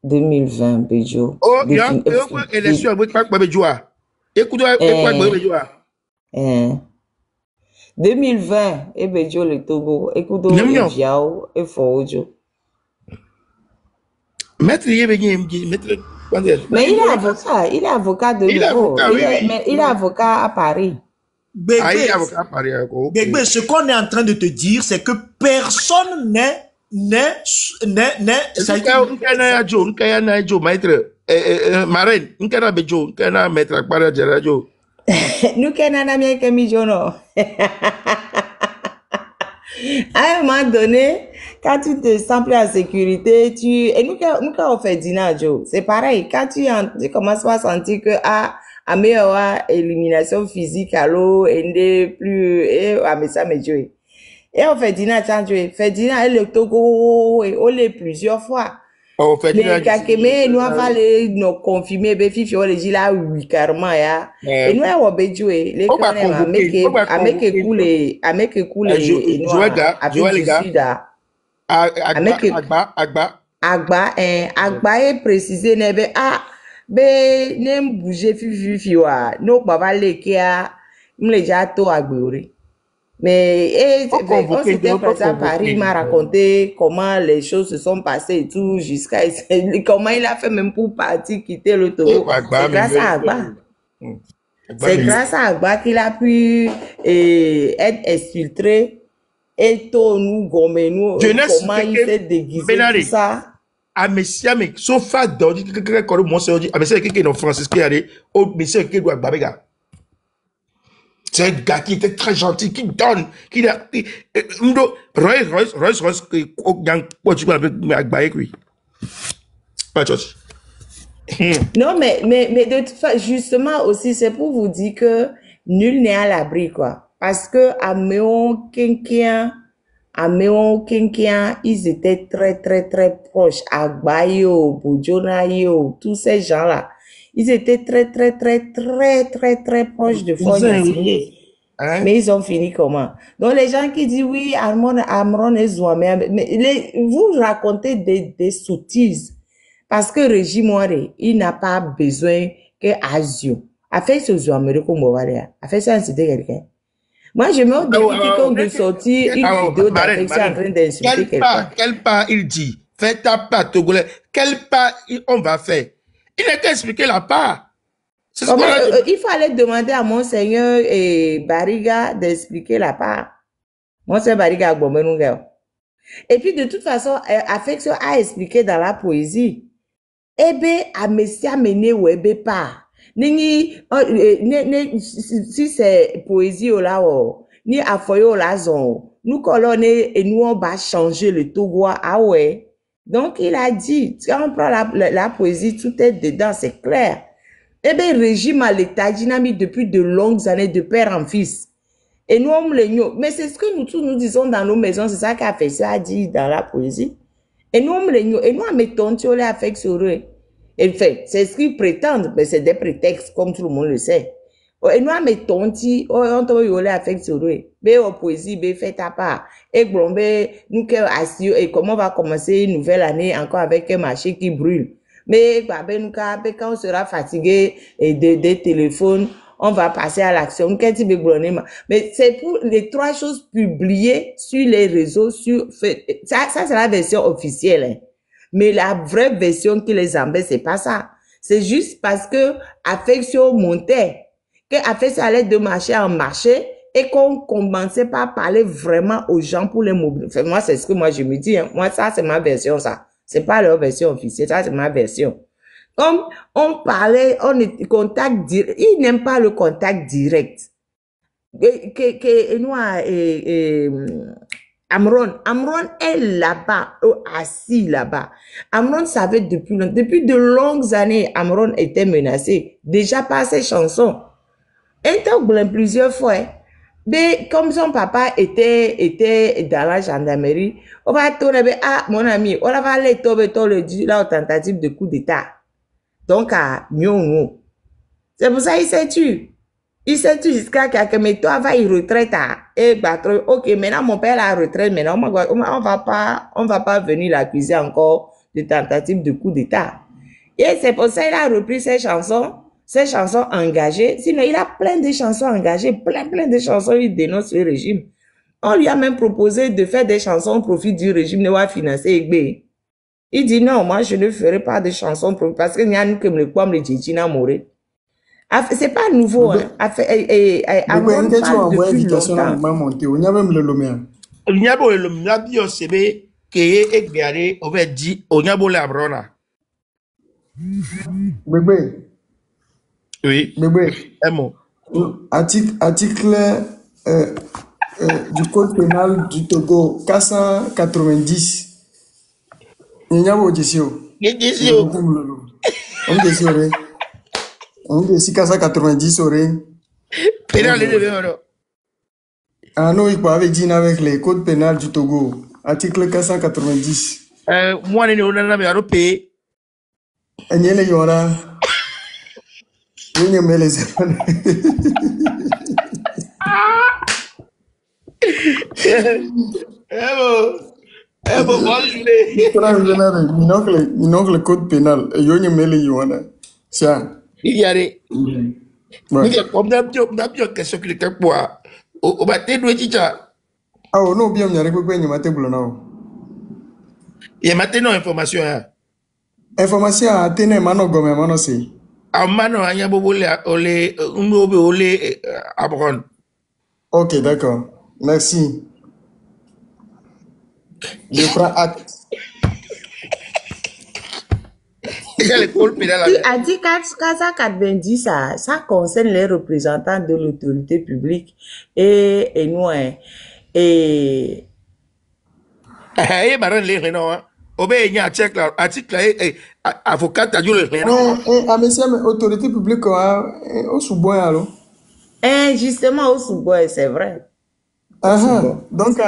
2020, Bejo. Oh, il y a une élection avec Pak Babejoa. Écoute-moi, Pak Babejoa. 2020, et Bejo le Togo. Écoute-moi, Viao et Fojo. Maître mais il est avocat de nouveau. Il est avocat à Paris. Bébé, ce qu'on est en train de te dire, c'est que personne n'est À un moment donné, quand tu te sens plus en sécurité, et nous, quand on fait dîner, Joe, c'est pareil. Quand tu commences à sentir que, à meilleure élimination physique, à l'eau, et plus, et à ça, mais Joe. Et on fait dîner, fait dîner, et le Togo, et on l'est plusieurs fois. On fait dîner. Mais kakeme, nous avons nous confirmer, fifi, on les dit là, oui, carrément, ya. Et nous, on va jouer. Les on va convoquer. Agba est précisé, nebe, nem bouger, fifi, wa. No, baba, lekia, m'le jato agbeuri. Mais on s'était passé à Paris, il m'a raconté comment les choses se sont passées et tout, jusqu'à comment il a fait même pour partir quitter le Togo. C'est grâce à Agba. C'est grâce à Agba qu'il a pu être exfiltré et tout nous gommer nous comment il s'est déguisé tout ça. Amesia me sauf à dodi que comme moi c'est dit amesia que non Francis qui allait au monsieur qui doit babega. C'est un gars qui était très gentil, qui donne, qui a... Royce, qui non, mais de toute façon, justement aussi, c'est pour vous dire que nul n'est à l'abri, quoi. Parce que à Méon Kenkia, ils étaient très proches. Agbayo, Bojonayo, tous ces gens-là. Ils étaient très proches de Ford. Mais ils ont fini comment? Donc, les gens qui disent, oui, Amron et Zouamé, mais vous racontez des sottises. Parce que Régime Ouare, il n'a pas besoin que Azio. A fait ce Zouamé comme Ouare. A fait ça, c'était quelqu'un. Moi, je me dis de sortir une vidéo d'affection en train d'insulter quelqu'un. Quel pas il dit? Fais ta part, Togolais. Quel pas on va faire? Il n'a qu'à expliquer la part. Il fallait demander à Monseigneur Bariga d'expliquer la part. Monseigneur Bariga et puis de toute façon, Affection a expliqué dans la poésie. Ebe a Messia mené ou ebe pas. Si c'est poésie ou là, ni à foyer là, nous colonne et nous on va changer le Togo. Ah ouais. Donc, il a dit, quand on prend la poésie, tout est dedans, c'est clair. Eh bien, régime à l'état dynamique depuis de longues années, de père en fils. Et nous, on le nous. Mais c'est ce que nous tous nous disons dans nos maisons, c'est ça qu'a fait ça, dit dans la poésie. Et nous, on le nous. Et nous, on mettons, tu les affects sur eux. Et fait, c'est ce qu'ils prétendent, mais c'est des prétextes, comme tout le monde le sait. Et nous, on mettons, on te voit les affects sur eux. Mais en poésie, fait ta part. Et bon, nous, et comment on va commencer une nouvelle année encore avec un marché qui brûle. Mais quand on sera fatigué des téléphones, on va passer à l'action. Mais c'est pour les 3 choses publiées sur les réseaux. Ça c'est la version officielle. Hein. Mais la vraie version qui les embête, c'est pas ça. C'est juste parce que Affection montait, que Affection allait de marché en marché et qu'on commençait pas à parler vraiment aux gens pour les mobiliser. Enfin, moi, c'est ce que moi je me dis. Hein. Moi, ça, c'est ma version, ça. C'est pas leur version officielle, ça c'est ma version. Comme on parlait, on est contact direct, ils n'aiment pas le contact direct. Amron est là-bas, assis là-bas. Amron savait depuis de longues années, Amron était menacé, déjà par ses chansons. Et donc, plusieurs fois, mais comme son papa était dans la gendarmerie, on va tourner, mon ami, on va aller le dire là, tentative de coup d'état. Donc, à Nyongo. C'est pour ça qu'il s'est tué. Il s'est tué jusqu'à quelqu'un, mais toi, va y retraite, et battre. Ok, maintenant, mon père a retraite, maintenant, on va pas venir l'accuser encore de tentative de coup d'état. Et c'est pour ça qu'il a repris ses chansons engagées. Sinon, il a plein de chansons engagées, plein de chansons, il dénonce le régime. On lui a même proposé de faire des chansons au profit du régime, ne va financer Egbe. Il dit non, moi, je ne ferai pas de chansons parce que n'y a que le pomme, le Tchina Moré. C'est pas nouveau, hein. Amron parle depuis longtemps. Il n'y a pas le mnabio sebe, keye egare, on va dire, on y a beau la brona. Bébé. Oui. Bébé. Un mot. Article du code pénal du Togo, 490. Il y a un desio. On desio. On desio 490 oreilles. Pénal de l'euro. Ah non, il peut avec dire avec les codes pénal du Togo, article 490. Moi, on a un pays. Et il y aura. Il y a les le code pénal. Et il y a les ça. Il y a des. Comme d'habitude, question que les cas quoi. Au bâté de Tchicha. Ah, non, bien, il y a beaucoup de maté boulonnao. Il y a maintenant information. Information à tenir, mano gomme, mano si. Ah, mano, il y a beaucoup de abron. Ok, d'accord. Merci. Je prends acte. Article 490, ça concerne les représentants de l'autorité publique et nous, et baron les rénaux, obéi à article avocat à Dieu le rénaux. Monsieur, autorité publique, au sous-bois, alors. Justement, au sous-bois, c'est vrai. Donc,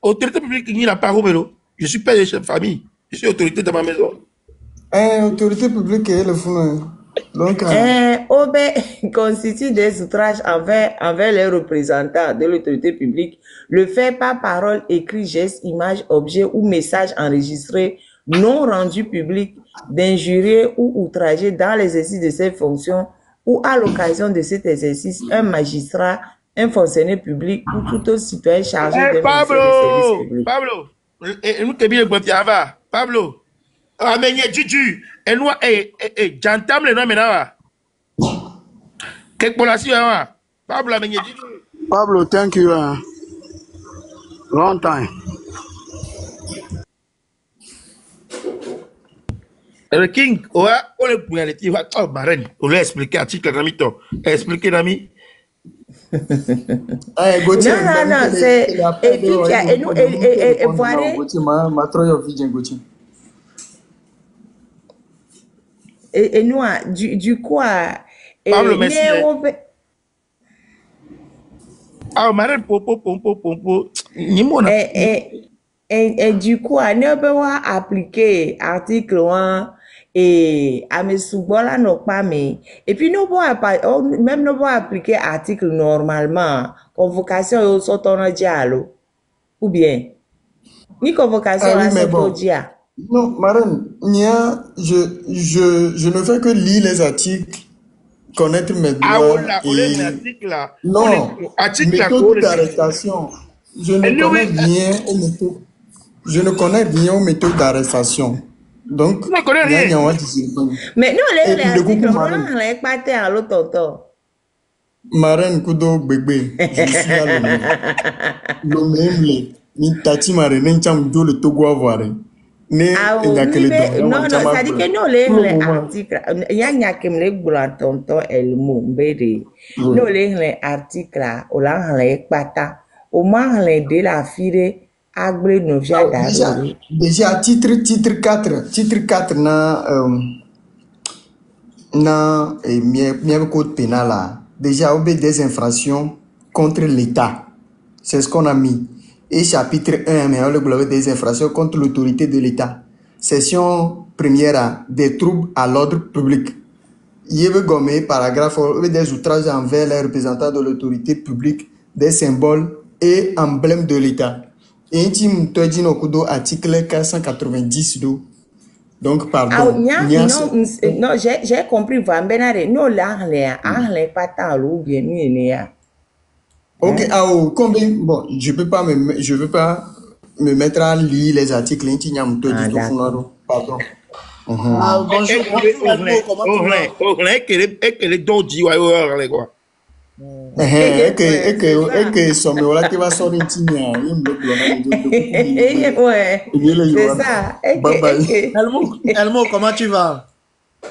autorité publique, il n'y a pas Romero. Je suis père de chef de famille. Je suis autorité de ma maison. Autorité publique, le fond. Donc, OB constitue des outrages envers les représentants de l'autorité publique. Le fait par parole, écrit, geste, image, objet ou message enregistré, non rendu public, d'injurier ou outrager dans l'exercice de ses fonctions ou à l'occasion de cet exercice, un magistrat, un fonctionnaire public ou tout autre citoyen chargé de service public. Pablo, nous te bien Pablo, amenez Juju, et nous, j'entame le nom maintenant. Qu'est-ce que c'est Pablo, amenez Juju. Pablo, thank you. Long time. Le King, on le point, il va marraine, on l'a expliqué article dans mi-temps. Expliqué dans mi. Non, c'est. Et puis, et nous, et voilà. Et nous, du coup, Pablo, merci. Ah, marraine, pompo. Et du coup, on ne peut pas appliquer article 1 et à mes sous-bois non pas mais. Et puis, nous pouvons même nous pouvons appliquer article normalement. Convocation au soton dialo. Ou bien. Ni convocation à soton dia. Non, Marine, je ne fais que lire les articles, connaître mes droits non, méthode d'arrestation. Je ne connais rien aux méthodes d'arrestation. Donc, mais non, les articles, on n'a pas été à l'autre tonton. Marine Kudo Bébé, je suis là le même, mi tati marine, n'encham do le Togo avoir. Non, ça dit que nous, les articles, il y a qui me les boulons tonton et le mot, bédé. Nous, les articles, on l'a les pata, au moins, les de la fille, agblé nos déjà, titre 4, na code pénal là. Déjà, on des infractions contre l'État. C'est ce qu'on a mis. Et chapitre 1, mais on le des infractions contre l'autorité de l'État. Section première, des troubles à l'ordre public. Il y a gommé, paragraphe, des outrages envers les représentants de l'autorité publique, des symboles et emblèmes de l'État. Et intime, tu as dit article 490 d'eau. Donc, pardon. Non, j'ai compris. Non, là, pas tant, ou bien, ok, combien? Bon, je veux pas me mettre à lire les articles. Pardon. Bonjour, comment tu vas? Que somme là qui va sortir c'est ça. Elmo, comment tu vas?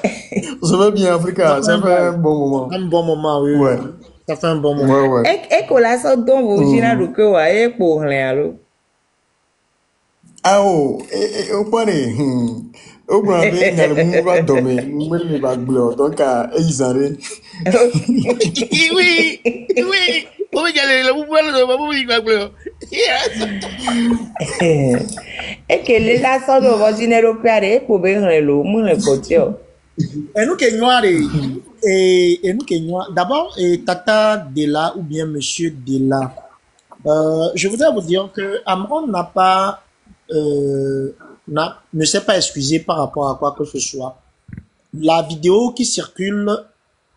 Je vais bien, Africa. Ça fait un bon moment. Un bon moment, oui. Ouais. Ça fait un bon moment. Ouais, ouais. Et qu'on la sorte dans vos gina de que ouais pour rien. Ah oh, au point au point il y a le mouvement dommé, nous va gloire donc ils arrivent. Oui, oui. Vous y allez, vous voyez le mouvement. Et que les la sorte de vos gina de que pour bien le monde le côté. Et nous Kenyans, d'abord, Tata Dela ou bien Monsieur Dela, je voudrais vous dire que Amron n'a pas, ne s'est pas excusé par rapport à quoi que ce soit. La vidéo qui circule,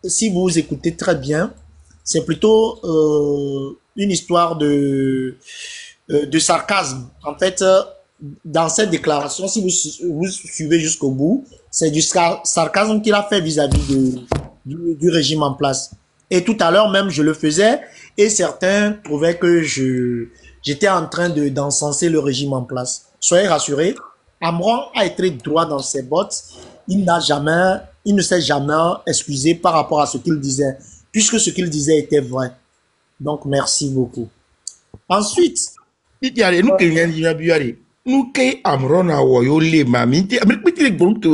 si vous écoutez très bien, c'est plutôt une histoire de sarcasme. En fait, dans cette déclaration, si vous suivez jusqu'au bout, c'est du sarcasme qu'il a fait vis-à-vis du régime en place. Et tout à l'heure même, je le faisais et certains trouvaient que j'étais en train d'encenser le régime en place. Soyez rassurés, Amron a été droit dans ses bottes. Il ne s'est jamais excusé par rapport à ce qu'il disait, puisque ce qu'il disait était vrai. Donc, merci beaucoup. Ensuite, nous nous qui Amrona woyole mami avec petit groupe de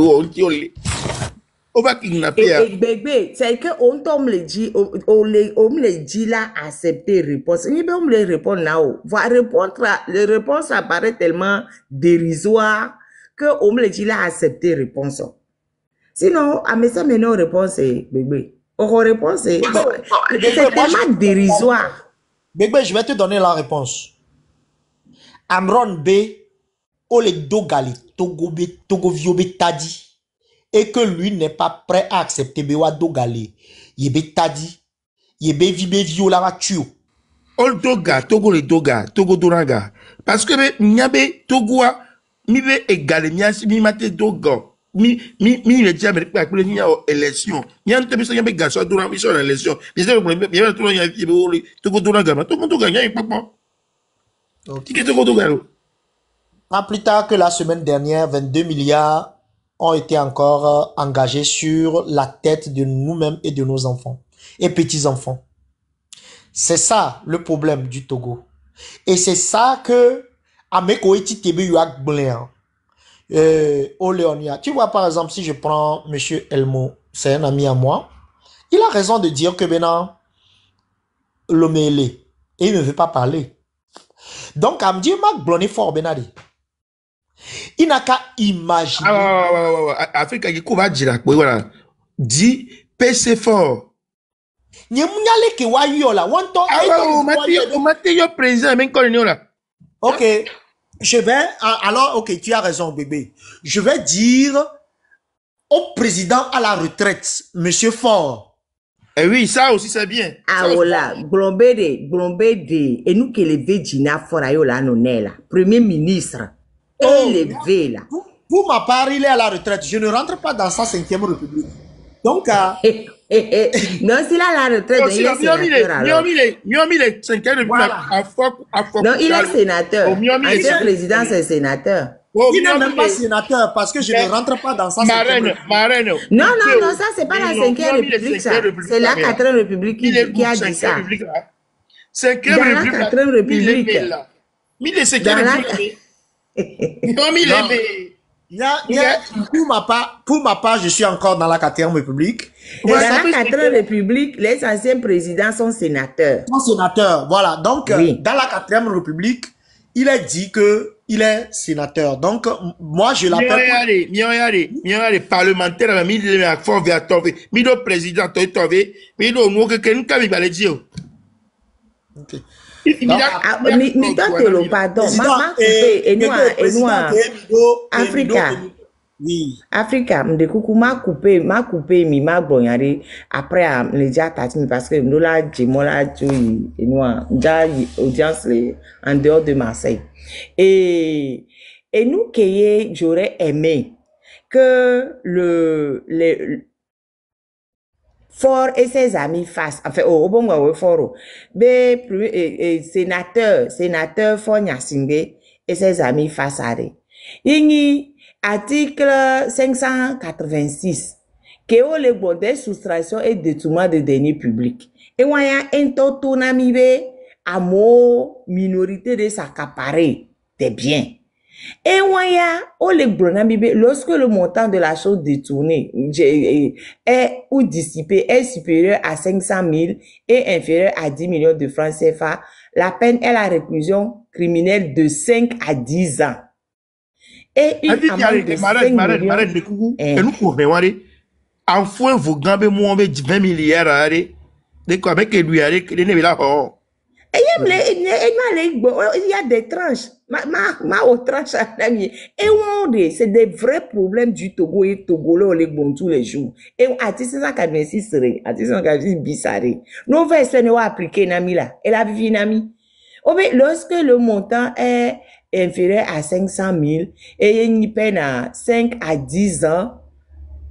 on va kidnapper. Bébé, c'est que on tombe le dit, on le dit là accepter réponse. Ni on me répondre là haut. Va répondre, les réponses apparaît tellement dérisoire que on me le dit là accepter réponse. Sinon, à mes amis non réponse bébé. On réponse c'est tellement dérisoire. Bébé, je vais te donner la réponse. Amron B, Ole Dogali, Togo Viobe Tadi, et que lui n'est pas prêt à accepter Bewa Dogali. Yebe Tadi, Yebe Vibe Viola Tuo. Ol Doga, Togo le Doga, Togo Doraga. Parce que Nyabe Togoa, mi be égalé, mi mate Dogo. Mi le dit Amérique pour les élections. Nyan te bisa Nyabe Gasso Doran, mi sur l'élection. Les gens problème, il y a tout le Togo Doraga, Togo Doga, Nyan papa. Togo Doga. Pas plus tard que la semaine dernière, 22 milliards ont été encore engagés sur la tête de nous-mêmes et de nos enfants et petits-enfants. C'est ça le problème du Togo. Et c'est ça que Ameko Eti Tebe Yuak Bléan. Tu vois, par exemple, si je prends Monsieur Elmo, c'est un ami à moi, il a raison de dire que maintenant, l'homme est laid. Et il ne veut pas parler. Donc, à me dire, Marc Blonnet fort Benadi. Il n'a qu'à imaginer. Afrique, il va dire, voilà. Dit, PC fort. Ok. Je vais, alors, ok, tu as raison, bébé. Je vais dire au président à la retraite, Monsieur Fort. Eh oui, ça aussi, c'est bien. Ah, voilà. Glombede. Et nous qui les Vegina Forayola Nonela. Premier ministre. Élevé là. Pour ma part, il est à la retraite. Je ne rentre pas dans sa 5e république. Donc, non, s'il est à la retraite, il est sénateur. Non, il est sénateur. Ancien président, c'est sénateur. Il n'est même pas sénateur parce que je ne rentre pas dans sa 5e république. Non, ça, c'est pas la 5e république, ça. C'est la 4e république qui a dit ça. 5e république. Dans la 4e république. Pour ma part, je suis encore dans la 4e république. Dans la 4e république, les anciens présidents sont sénateurs. Voilà. Donc, oui. Dans la 4e république, il est dit que il est sénateur. Donc, moi, je l'appelle. Les parlementaires, le président, oui. Africa, me coucou ma coupé mi ma bognari après les déjà tati parce que nous là jimola joui et nous déjà audience en dehors de Marseille et nous qui j'aurais aimé que le Fort et ses amis fassent enfin au bon Fort sénateur Fort Nyasingbe et ses amis fassent arrêt article 586 que on les bon des soustractions et détournement de deniers publics. Et on y a un taux à mot minorité de s'accaparer des biens. Et lorsque le montant de la chose détournée est ou dissipé est supérieur à 500 000 et inférieur à 10 millions de francs CFA, la peine est la réclusion criminelle de 5 à 10 ans. Et une amende de 5 millions. Et nous courons, enfin, vous gambez moins 20 milliards, de quoi avec lui, il y a des tranches. Ma tranche c'est des vrais problèmes du Togo et Togo là, on les bon tous les jours. Et à 1686, à 1686 bissaré. Nous va appliquer Nami là. Elle a vu Nami. Lorsque le montant est inférieur à 500 000 et il y a une peine à 5 à 10 ans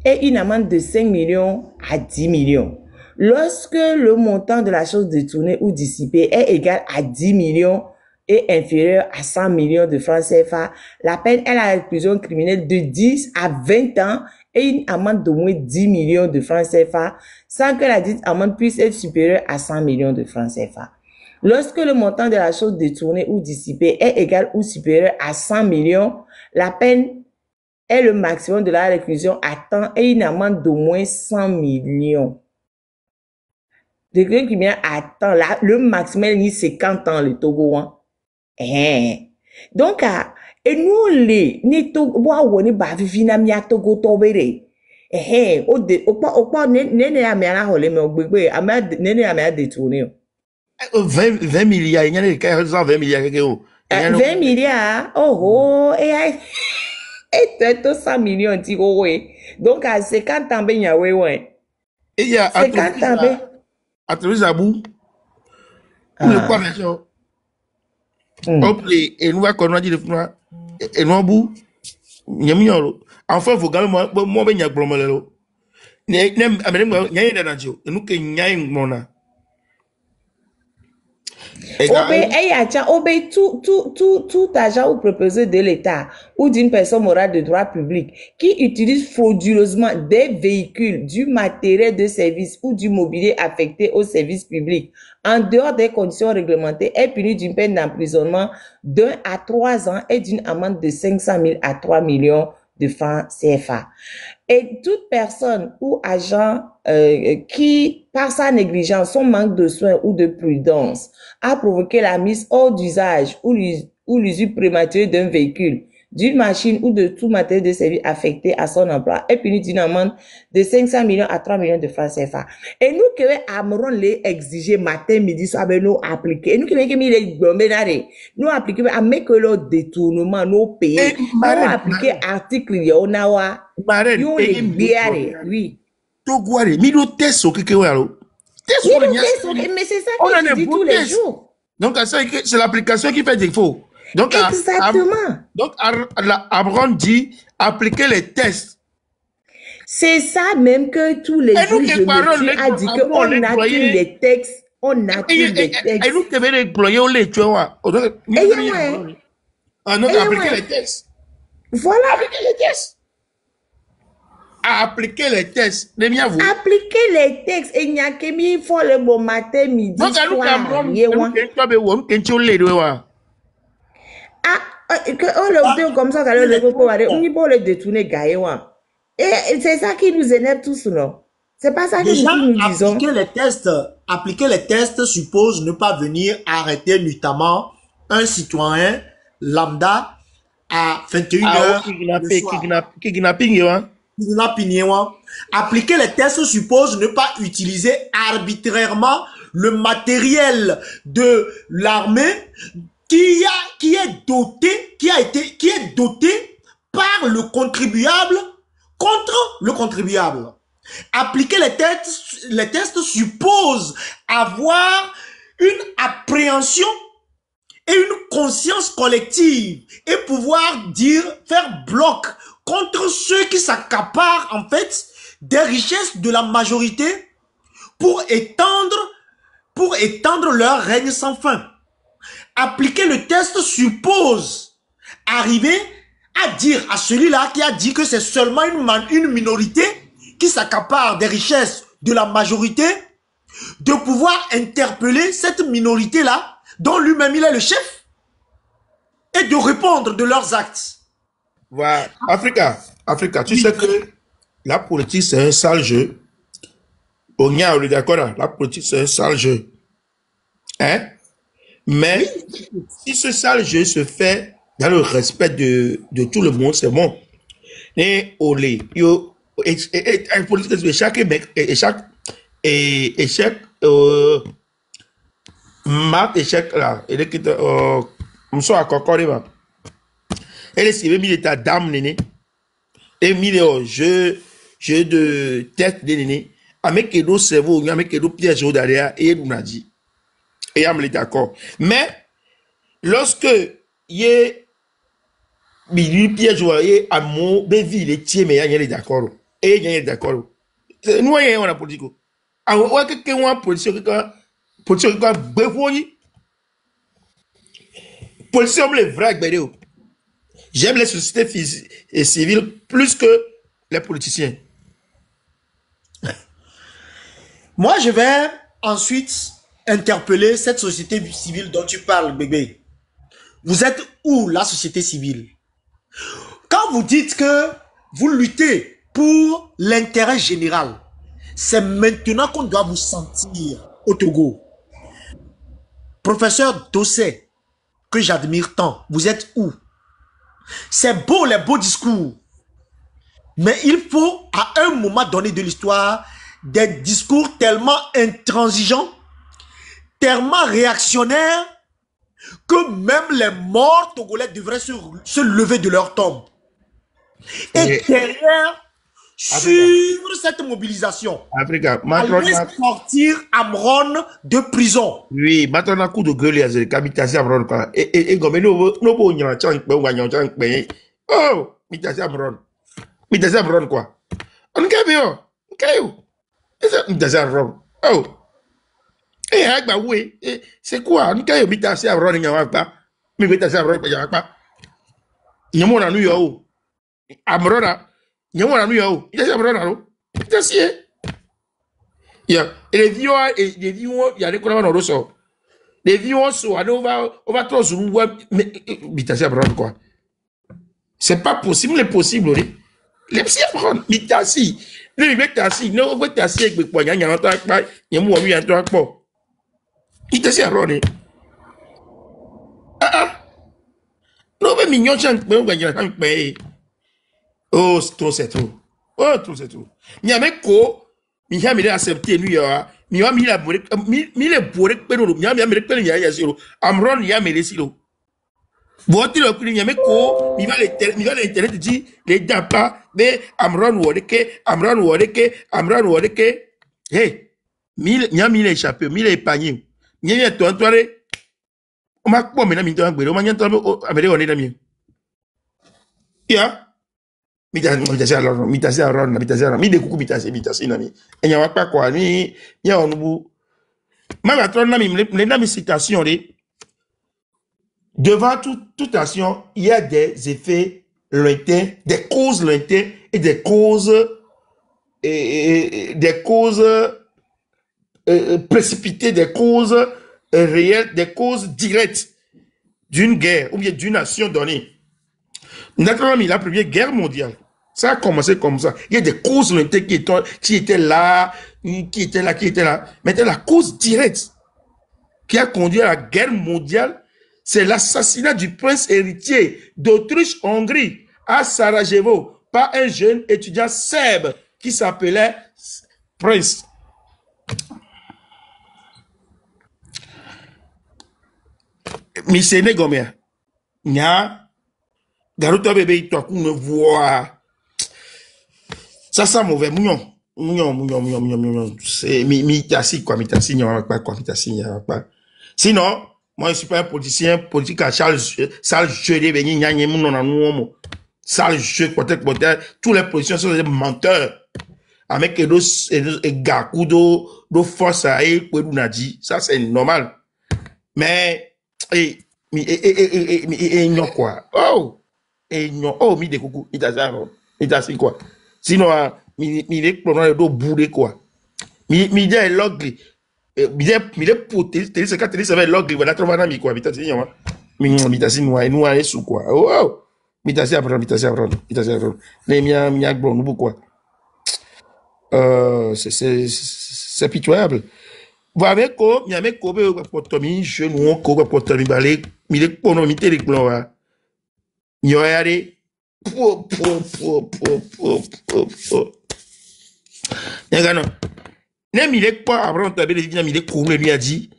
et une amende de 5 millions à 10 millions. Lorsque le montant de la chose détournée ou dissipée est égal à 10 millions et inférieur à 100 millions de francs CFA, la peine est la réclusion criminelle de 10 à 20 ans et une amende d'au moins 10 millions de francs CFA sans que la dite amende puisse être supérieure à 100 millions de francs CFA. Lorsque le montant de la chose détournée ou dissipée est égal ou supérieur à 100 millions, la peine est le maximum de la réclusion à temps et une amende d'au moins 100 millions. Degré criminel à temps, là, le maximum est 50 ans, le Togo, hein. Donc, et nous, les Togo, on est bavivi na mia Togo tobere. Nene amena hole me ogbegbe, nene amena détourné. 20 milliards, il y a des 20 milliards. 20 milliards, et 100 millions, donc, à 50 ans, ben, ya ouais. Il y a 50 ans, à travers Zabou, pour le quoi, monsieur? Et nous, quand on a dit le front, et nous, bout, Yamiolo. Enfin, vous gardez moi, ben, y'a glomolo. Y'a un radio, et nous, qu'il y a une mona. Tout agent ou proposé de l'État ou d'une personne morale de droit public qui utilise frauduleusement des véhicules, du matériel de service ou du mobilier affecté au service public en dehors des conditions réglementées est puni d'une peine d'emprisonnement d'1 à 3 ans et d'une amende de 500 000 à 3 millions de francs CFA. Et toute personne ou agent qui, par sa négligence, son manque de soins ou de prudence, a provoqué la mise hors d'usage ou l'usure prématurée d'un véhicule, d'une machine ou de tout matériel de service affecté à son emploi est puni d'une amende de 500 millions à 3 millions de francs CFA. Et nous qui avons les exiger matin, midi, soir, nous appliquer. Et nous qui avons les glomérés, nous appliquer à mettre le détournement, nous payer, nous appliquer article yonawa, nous les bières, oui. Toguare, mais le test au que mais c'est ça que je dis tous les jours. Donc, c'est l'application qui fait défaut. Donc, exactement. Donc, Abraham dit appliquer les tests. C'est ça même que tous les jours, je a dit qu'on a tous les textes. On a tous les textes. Et nous devons déployer au lait, tu vois. Donc, appliquer les tests. Voilà. Appliquer les tests. Appliquer les tests. Appliquer les textes. Et il n'y a que il faut le bon matin, midi, soir. Comme ça, on peut le détourner, et c'est ça qui nous énerve tous, non? C'est pas ça que nous disons. Appliquer les tests suppose ne pas venir arrêter nuitamment un citoyen lambda à 21h. Appliquer les tests suppose ne pas utiliser arbitrairement le matériel de l'armée qui est doté par le contribuable contre le contribuable. Appliquer les tests suppose avoir une appréhension et une conscience collective et pouvoir faire bloc contre ceux qui s'accaparent en fait des richesses de la majorité pour étendre leur règne sans fin. Appliquer le test suppose arriver à dire à celui-là qui a dit que c'est seulement une minorité qui s'accapare des richesses de la majorité, de pouvoir interpeller cette minorité-là, dont lui-même il est le chef, et de répondre de leurs actes. Voilà. Africa, tu sais que la politique, c'est un sale jeu. On est d'accord là. La politique, c'est un sale jeu. Hein? Mais si ce sale jeu se fait dans le respect de tout le monde, c'est bon. Et politique, chaque mat échec là, il est quitte on soit à Kokoriba. Elle est si mis l'état d'âme néné et mis le jeu de tête de néné avec nos cerveaux, avec nos pièges derrière et nous a dit et on est d'accord. Mais lorsque il y a des pièges et amour de vie les tiens mais il y a d'accord et il y a d'accord. Nous on a politique. Ah ouais quelqu'un on politique politique quoi bevoyi politique on les vrais bédéo. J'aime les sociétés civiles plus que les politiciens. Moi, je vais ensuite interpeller cette société civile dont tu parles, bébé. Vous êtes où, la société civile? Quand vous dites que vous luttez pour l'intérêt général, c'est maintenant qu'on doit vous sentir au Togo. Professeur Dossé, que j'admire tant, vous êtes où? C'est beau les beaux discours, mais il faut à un moment donné de l'histoire des discours tellement intransigeants, tellement réactionnaires, que même les morts togolais devraient se lever de leur tombe. Et derrière, suivre cette mobilisation, Africa, aller sortir Amron de prison. Oui, maintenant, coup de gueule, il y a des habitations Amron. Et comme nous, on a un chant, oh, habitation Amron. Habitation Amron, quoi. On gagne, habitation Amron. Oh. Et bah oui, c'est quoi? On gagne habitation Amron, il n'y a pas. Mais habitation Amron, il n'y a pas. Il y a mon anu, yo. Amron, il y a mon anu, yo. Il y a Amron, alors. Habitation. Yeah. Et les vieux, il y a des collègues dans le ressort. Les vieux, on va trop sur le web. Mais, Mitasi Abron, quoi. C'est pas possible, c'est possible, oui. Les psy Abron, Mitasi. Les mecs assis, non, vous êtes assis avec mes poignets, il y a un temps, il y a un moment, il y a un temps, Mitasi Abron, non, mais mignon, j'ai un peu, oh, trop, c'est trop. Oh, trop, c'est trop. Il y a un mec, mi ha mi le accepter lui ya mi wa mi la bore mi le bore pe no mi ha mi le pe ya ya zero amron ya me le silo boti lo kuni nyame ko mi va le internet di le dapa be amron wode ke hey mi le échappé mi le épargné mi ya to antoire o ma po me na mi to angbe o ma nyanto amere on na mi ya mitasi alors mi de kuku mitasi nami enya wa pa kwa ni ya onubu ma va trop nami le nami citation devant toute action il y a des effets lointains des causes lointaines et des causes précipitées des causes réelles des causes directes d'une guerre ou bien d'une action donnée. Naturellement, la première guerre mondiale, ça a commencé comme ça. Il y a des causes lointaines qui étaient là. Mais la cause directe qui a conduit à la guerre mondiale, c'est l'assassinat du prince héritier d'Autriche-Hongrie à Sarajevo par un jeune étudiant serbe qui s'appelait Prince. Misene Gomer. Nya. Garuto bébé, toi, qu'on me voit. Ça sent mauvais. Mignon. C'est mitasi, quoi. Mitasi, il n'y a pas, quoi. Mitasi, il n'y a pas. Sinon, moi, je suis pas un politicien, politique à sale jeu, sale jeu, peut-être, tous les politiciens sont des menteurs. Avec des gakou, de force à eux, ça, c'est normal. Mais, non, quoi. Oh! Et non, oh, mi de coucou, mitasi quoi. Sinon, il est prenant le dos bourré, quoi. Il est logli. Il est poté, c'est quand il est logli, voilà, trop mal, quoi. Mitasi, moi. Mitasi, nous, allez sous, quoi. Oh! Mitasi, apprendre. Les miens, bon, nous, quoi. C'est pitoyable. Vous avez quoi? Il y a mes cobés, potomi, je nous, cobé, potomi, balé, il est pour nous, mité, les gloires. Il y a des. Yagano. Nem il est pas après on t'a bien dit il est couru lui a dit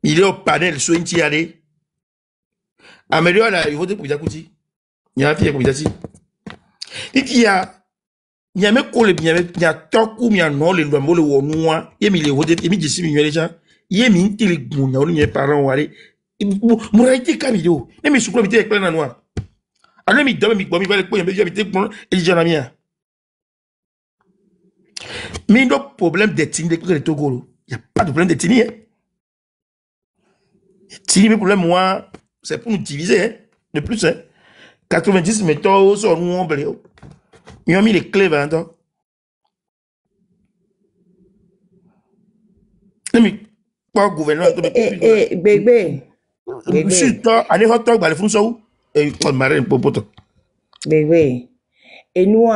il est au panel so inti aller. Améliore la il faut te pour kuti. Il y a fait pour kuti. Il y a me coller bien il y a toku mi non le ndambo le wonua ye mi le wote mi disi mi nyeleja ye mi ntili gbunya oni mes parents wale. Mouraiti kamio. Nem mi suklo mi te ekpla na noir. Alors mi dame mi gbo mi va le ko mi te gbon e jana mia. Mais le problème des tini de Togo, il n'y a pas de problème des tini. Tini, le problème, moi, c'est pour nous diviser, hein, de plus. Hein. 90 métaux sur nous, on blé. Ils ont mis les clés, hein, mais pas gouverneur. Bébé. Je suis allé hot dog, les fonds et on m'a rien pour poto. Bébé. Et nous,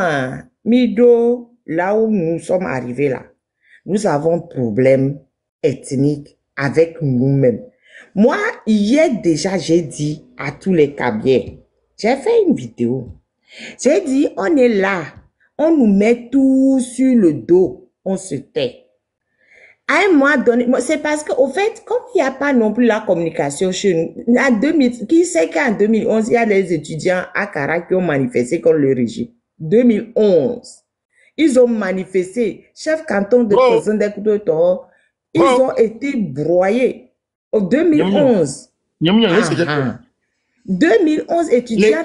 Mido. Là où nous sommes arrivés là, nous avons un problème ethnique avec nous-mêmes. Moi, hier déjà, j'ai dit à tous les Kabyais, j'ai fait une vidéo. J'ai dit, on est là, on nous met tout sur le dos, on se tait. À un moment donné, c'est parce qu'au fait, comme il n'y a pas non plus la communication chez nous, qui sait qu'en 2011, il y a des étudiants à Kara qui ont manifesté contre le régime. 2011. Ils ont manifesté, chef canton de président des Toro, ils ont été broyés. En 2011. 2011, étudiants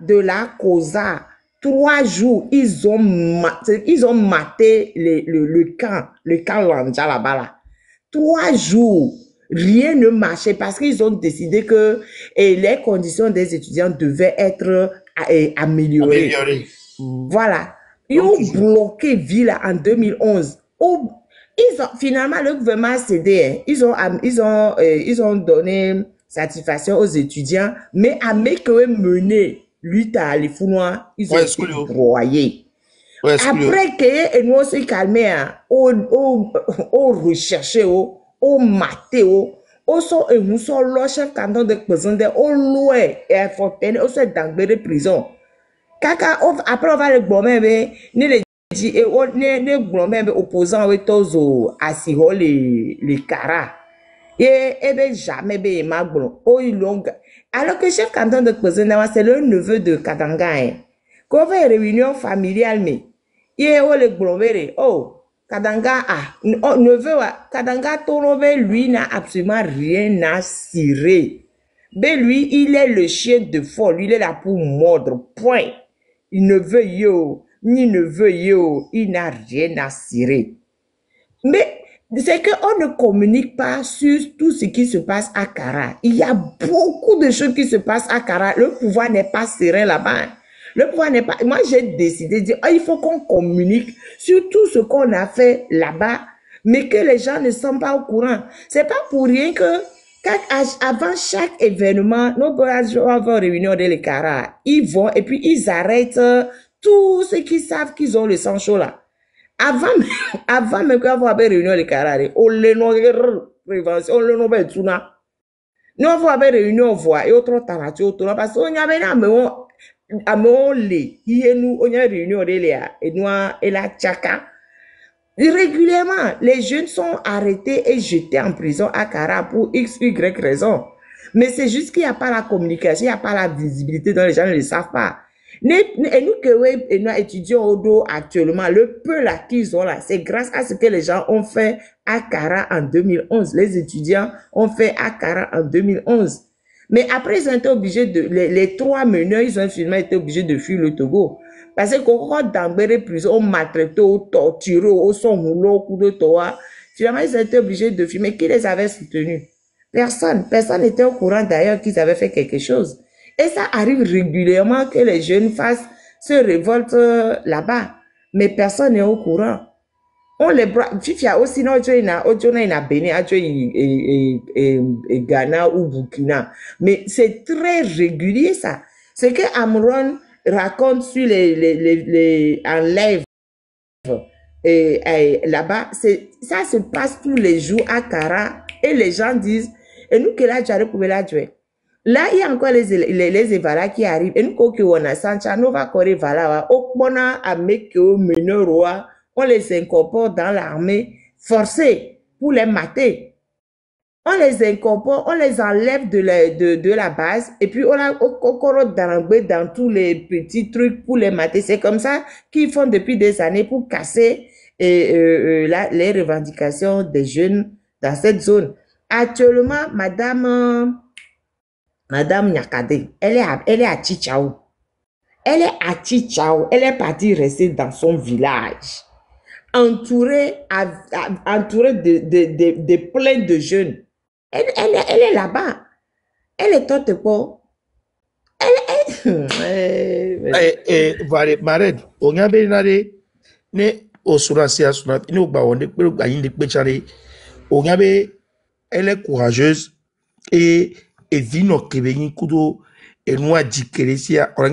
de la COSA, 3 jours, ils ont maté le camp Lanja là-bas là. 3 jours, rien ne marchait parce qu'ils ont décidé que les conditions des étudiants devaient être amélioré. Voilà. Ils ont bloqué ville en 2011. Finalement, le gouvernement a cédé. Hein. Ils ont donné satisfaction aux étudiants, mais à mené lutte à les Founois, ils ont été broyés. Après que nous s'est calmé, au recherché, au maté, au son et nous sommes le chef canton de président au loin et Fontaine au sein d'Anglais prison. Kaka après on va le blâmer ne les dit et on ne blâmer opposant aux tozo assiro les cara et ben jamais ben magbon oh ils l'ont alors que chef canton de président c'est le neveu de Katanga quand on fait réunion familiale mais et on le blâmer oh Kadanga neveu Kadanga Torobe lui n'a absolument rien à cirer. Mais lui, il est le chien de fort, lui il est là pour mordre, point. Il ne veut ni ne veut il n'a rien à cirer. Mais c'est qu'on ne communique pas sur tout ce qui se passe à Kara. Il y a beaucoup de choses qui se passent à Kara. Le pouvoir n'est pas serein là-bas. Le pouvoir n'est pas... Moi, j'ai décidé de dire, il faut qu'on communique sur tout ce qu'on a fait là-bas, mais que les gens ne sont pas au courant. C'est pas pour rien que, avant chaque événement, nos vont réunion de l'Ekara. Ils vont et puis ils arrêtent tous ceux qui savent qu'ils ont le sang chaud là. Avant même qu'on va faire réunion de l'Ekara, on les nomme prévention, on les nomme tuna. Nous, on va faire réunion, on voit, et autre tarati, autre, parce qu'on y avait là, mais on les, nous, on y a réunion de l'Éa, et nous, et la tchaka. Régulièrement, les jeunes sont arrêtés et jetés en prison à Kara pour X, Y raison. Mais c'est juste qu'il n'y a pas la communication, il n'y a pas la visibilité dont les gens ne le savent pas. Et nous, que nous étudions au dos actuellement, le peu là qu'ils ont là, c'est grâce à ce que les gens ont fait à Kara en 2011. Les étudiants ont fait à Kara en 2011. Mais après, ils ont été obligés de, les 3 meneurs, ils ont finalement été obligés de fuir le Togo. Parce que quand d'Ambéré prison, on maltraitait, on torturé, on son rouleau, au coup de toit. Finalement, ils ont été obligés de fuir. Mais qui les avait soutenus? Personne. Personne n'était au courant d'ailleurs qu'ils avaient fait quelque chose. Et ça arrive régulièrement que les jeunes fassent se révoltent là-bas. Mais personne n'est au courant. On les braque. Fifia aussi, non, na Bénin, et Ghana ou Burkina. Mais c'est très régulier, ça. Ce que Amron raconte sur les enlèves et là-bas, ça se passe tous les jours à Kara et les gens disent, et nous, que là, tu as recouvert la jouer. Là, il y a encore les Evara qui arrivent. Et nous, quand on a Sancha, nous va correr Vala, on a à Mekyo, Menoroa, on les incorpore dans l'armée forcée pour les mater. On les incorpore, on les enlève de la base et puis on a encore dans tous les petits trucs pour les mater. C'est comme ça qu'ils font depuis des années pour casser les revendications des jeunes dans cette zone. Actuellement, Madame Nyakade, elle est à Chichao. Elle est à Chichao. Elle est partie rester dans son village, entourée de plein de jeunes. Elle est là-bas. Elle est toute quoi? Mared, on a bien allé, ne osurasia sunat, ne ou baonde, pero gagne de péchare. On a bien, elle est courageuse et vino kebeni kudo et noa dikeresia. On a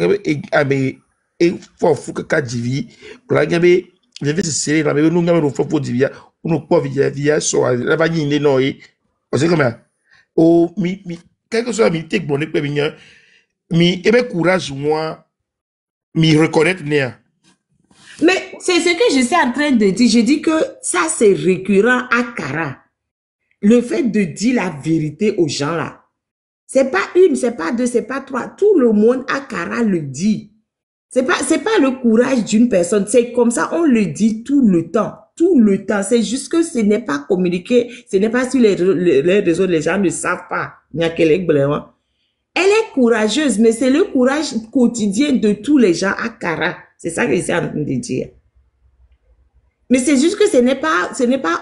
bien, et faut que divi. On a bien, je vais se serrer la nous n'avons pas pour divia. On ne peut pas via so la vanille ne noye. C'est comme ça. Oh, quelque chose mi tek bonne pe bien. Mi ebe courage moi mi reconnaître néa. Mais c'est ce que je suis en train de dire. Je dis que ça c'est récurrent à Kara. Le fait de dire la vérité aux gens là. C'est pas une, c'est pas deux, c'est pas trois. Tout le monde à Kara le dit. C'est pas le courage d'une personne. C'est comme ça, on le dit tout le temps. Tout le temps. C'est juste que ce n'est pas communiqué. Ce n'est pas sur les réseaux. Les gens ne savent pas. Elle est courageuse, mais c'est le courage quotidien de tous les gens à Kara. C'est ça que j'essaie en train de dire. Mais c'est juste que ce n'est pas,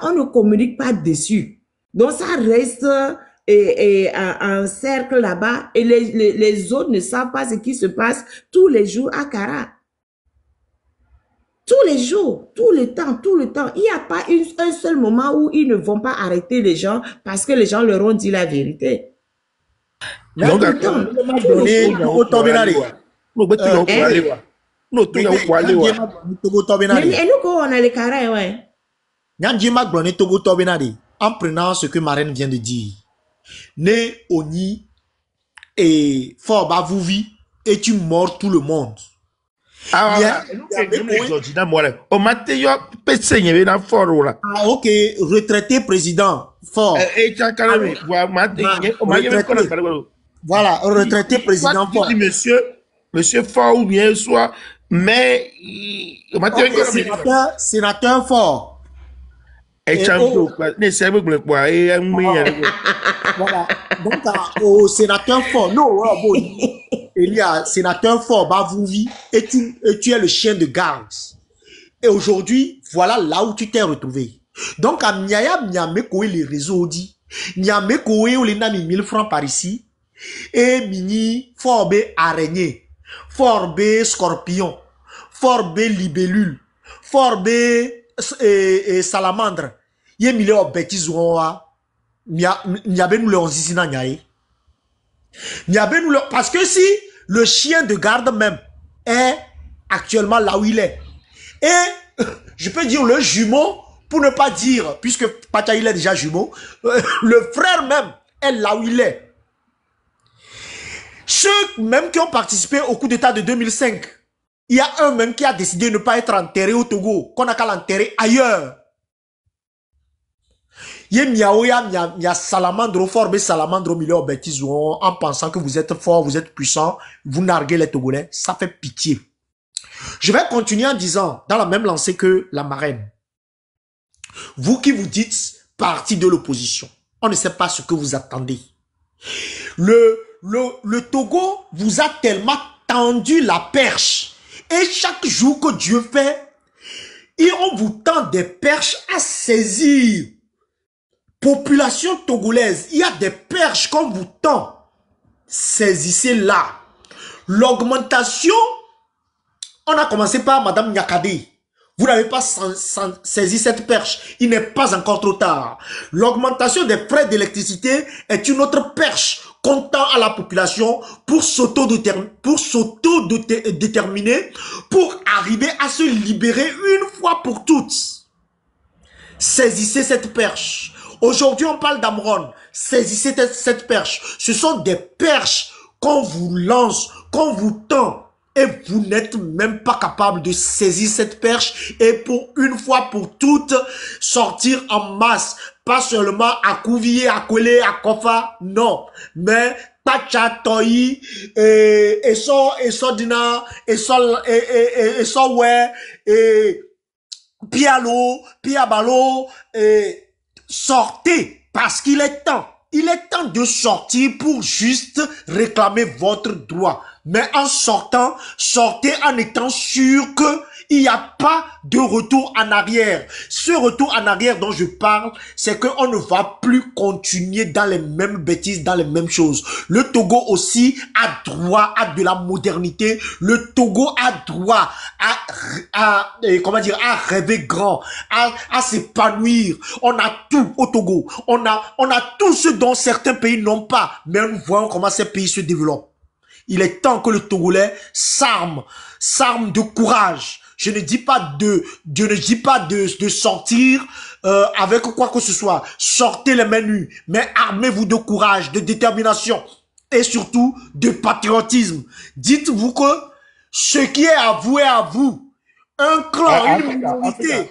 on ne communique pas dessus. Donc ça reste un cercle là-bas et les autres ne savent pas ce qui se passe tous les jours à Kara. Tous les jours, tout le temps. Il n'y a pas un seul moment où ils ne vont pas arrêter les gens parce que les gens leur ont dit la vérité. Non, mais nous, on a les carrés, ouais. En prenant ce que Marraine vient de dire, né Oni et Fort Bavouvi et tu mords tout le monde. Ah, ok, retraité président Fort. Voilà, retraité président Fort. Monsieur Fort ou bien soit, mais sénateur Fort. Voilà. Donc, au sénateur Fort, non, bon, il y a sénateur Fort, Bavouvi, et tu es le chien de garde. Et aujourd'hui, voilà là où tu t'es retrouvé. Donc, à Miaya, Miamekoé, les réseaux dit, Miamekoé, où les nami 1000 francs par ici, et Mini, Fort B araignée, Fort B scorpion, Fort B libellule, Fort B salamandre. Yé milé au bêtise ouah. Miabe nous le onzizina nyaye. Miabe nous le, parce que si le chien de garde même est actuellement là où il est, et je peux dire le jumeau, pour ne pas dire, puisque Pacha il est déjà jumeau, le frère même est là où il est. Ceux même qui ont participé au coup d'état de 2005, il y a un même qui a décidé de ne pas être enterré au Togo, qu'on a qu'à l'enterrer ailleurs. Il y a salamandre fort, mais salamandre milieu bêtise en pensant que vous êtes fort, vous êtes puissant, vous narguez les Togolais, ça fait pitié. Je vais continuer en disant, dans la même lancée que la Marraine, vous qui vous dites parti de l'opposition, on ne sait pas ce que vous attendez. Le Togo vous a tellement tendu la perche. Et chaque jour que Dieu fait, on vous tend des perches à saisir. Population togolaise, il y a des perches qu'on vous tend. Saisissez-la. L'augmentation On a commencé par Madame Nyakade. Vous n'avez pas saisi cette perche. Il n'est pas encore trop tard. L'augmentation des frais d'électricité est une autre perche comptant à la population pour s'auto-déterminer, pour arriver à se libérer une fois pour toutes. Saisissez cette perche. Aujourd'hui, on parle d'Amron. Saisissez cette perche. Ce sont des perches qu'on vous lance, qu'on vous tend. Et vous n'êtes même pas capable de saisir cette perche et pour une fois pour toutes sortir en masse. Pas seulement à Couvier, à Kolé, à Kofa, non. Mais Pacha, Toyi, et Sodina, et Piabalo, sortez parce qu'il est temps. Il est temps de sortir pour juste réclamer votre droit. Mais en sortant, sortez en étant sûr qu'il n'y a pas de retour en arrière. Ce retour en arrière dont je parle, c'est qu'on ne va plus continuer dans les mêmes bêtises, dans les mêmes choses. Le Togo aussi a droit à de la modernité. Le Togo a droit à rêver grand, à s'épanouir. On a tout au Togo. On a tout ce dont certains pays n'ont pas. Mais nous voyons comment ces pays se développent. Il est temps que le Togolais s'arme de courage. Je ne dis pas de sortir avec quoi que ce soit. Sortez les mains nues, mais armez-vous de courage, de détermination et surtout de patriotisme. Dites-vous que ce qui est à vous est à vous. Un clan, une minorité.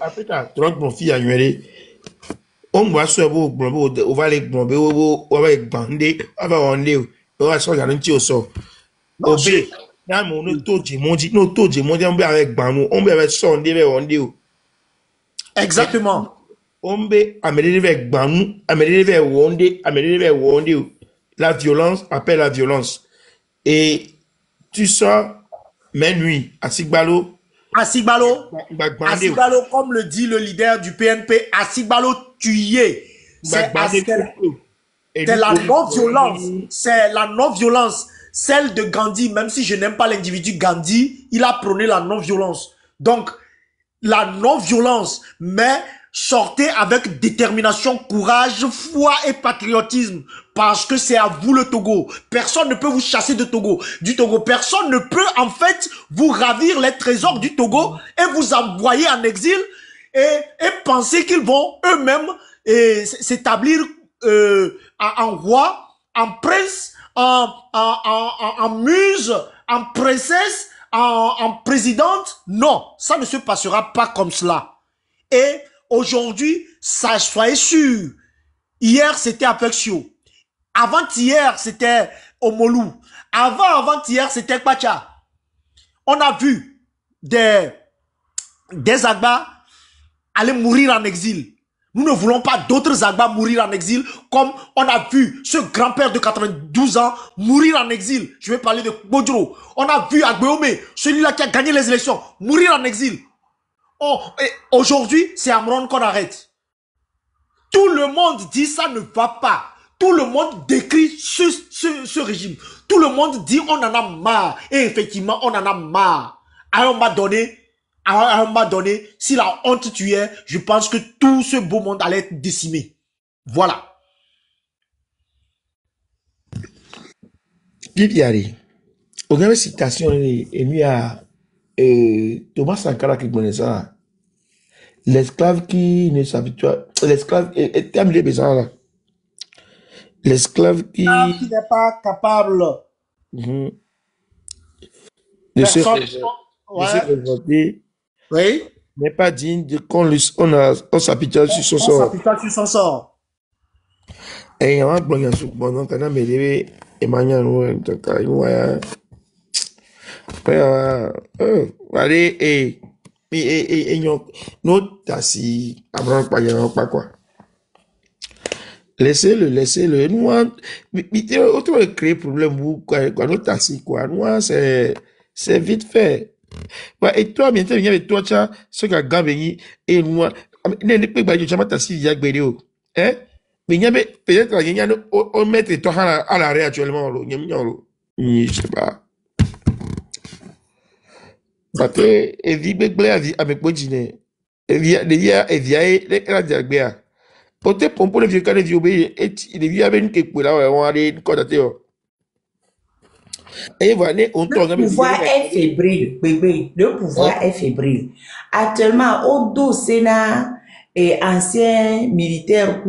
On va se voir, on va les bomber, on va les bander, on va on va se regarder un petit au sort. Obé, là mon auto j'ai on va avec banou, on va avec son dé on dit. Exactement. On va amener avec banou, amener vers wondé, La violence appelle la violence. Et tu sors mes nuits à Sigbalo, comme le dit le leader du PNP, Asigbalo tu y es. C'est la non-violence. C'est la non-violence. Celle de Gandhi, même si je n'aime pas l'individu Gandhi, il a prôné la non-violence. Donc, la non-violence, mais sortez avec détermination, courage, foi et patriotisme. Parce que c'est à vous le Togo. Personne ne peut vous chasser du Togo. Personne ne peut en fait vous ravir les trésors du Togo et vous envoyer en exil et penser qu'ils vont eux-mêmes s'établir en roi, en prince, en muse, en princesse, en présidente. Non, ça ne se passera pas comme cela. Et aujourd'hui, ça, soyez sûr. Hier, c'était Apexio. Avant-hier, c'était Omolou. Avant-hier, c'était Pacha. On a vu des Agba aller mourir en exil. Nous ne voulons pas d'autres Agba mourir en exil, comme on a vu ce grand-père de 92 ans mourir en exil. Je vais parler de Bodro. On a vu Agbeome, celui-là qui a gagné les élections, mourir en exil. Aujourd'hui, c'est Amron qu'on arrête. Tout le monde dit ça ne va pas. Tout le monde décrit ce régime. Tout le monde dit on en a marre. Et effectivement, on en a marre. À un moment donné, si la honte tuait, je pense que tout ce beau monde allait être décimé. Voilà. Bibiari, on a une citation émue à Thomas Sankara qui connaît ça. L'esclave qui ne s'habitue, l'esclave est terminé besoin là. L'esclave qui n'est pas capable de se révolter, oui, n'est pas digne de qu'on s'habitue sur son sort. Et on a besoin de bon quand on met Emmanuel allez et notre tassi Abraham pas quoi. Laissez-le. Nous, autant créer problème ou quoi, notre tassi quoi. Nous, c'est vite fait. Ouais, et toi, bien sûr, il y avait toi, ça, ce qu'a gagné, et moi, n'est pas que jamais tassi, il y a gbédéo. Hein? Mais il y avait, peut-être, il y a, on met toi à l'arrêt actuellement, je sais pas. Parce que, et vie, bébé, avec moi, dîner. Et via, la diagbea. Peut-être, pour les vieux cas, les vieux, et les vieux, avec une quelque là, on a une corde à terre. Et voilà, on tourne Le avec pouvoir est fébrile, bébé. Le pouvoir est fébrile. Actuellement, au dos Sénat et anciens militaires,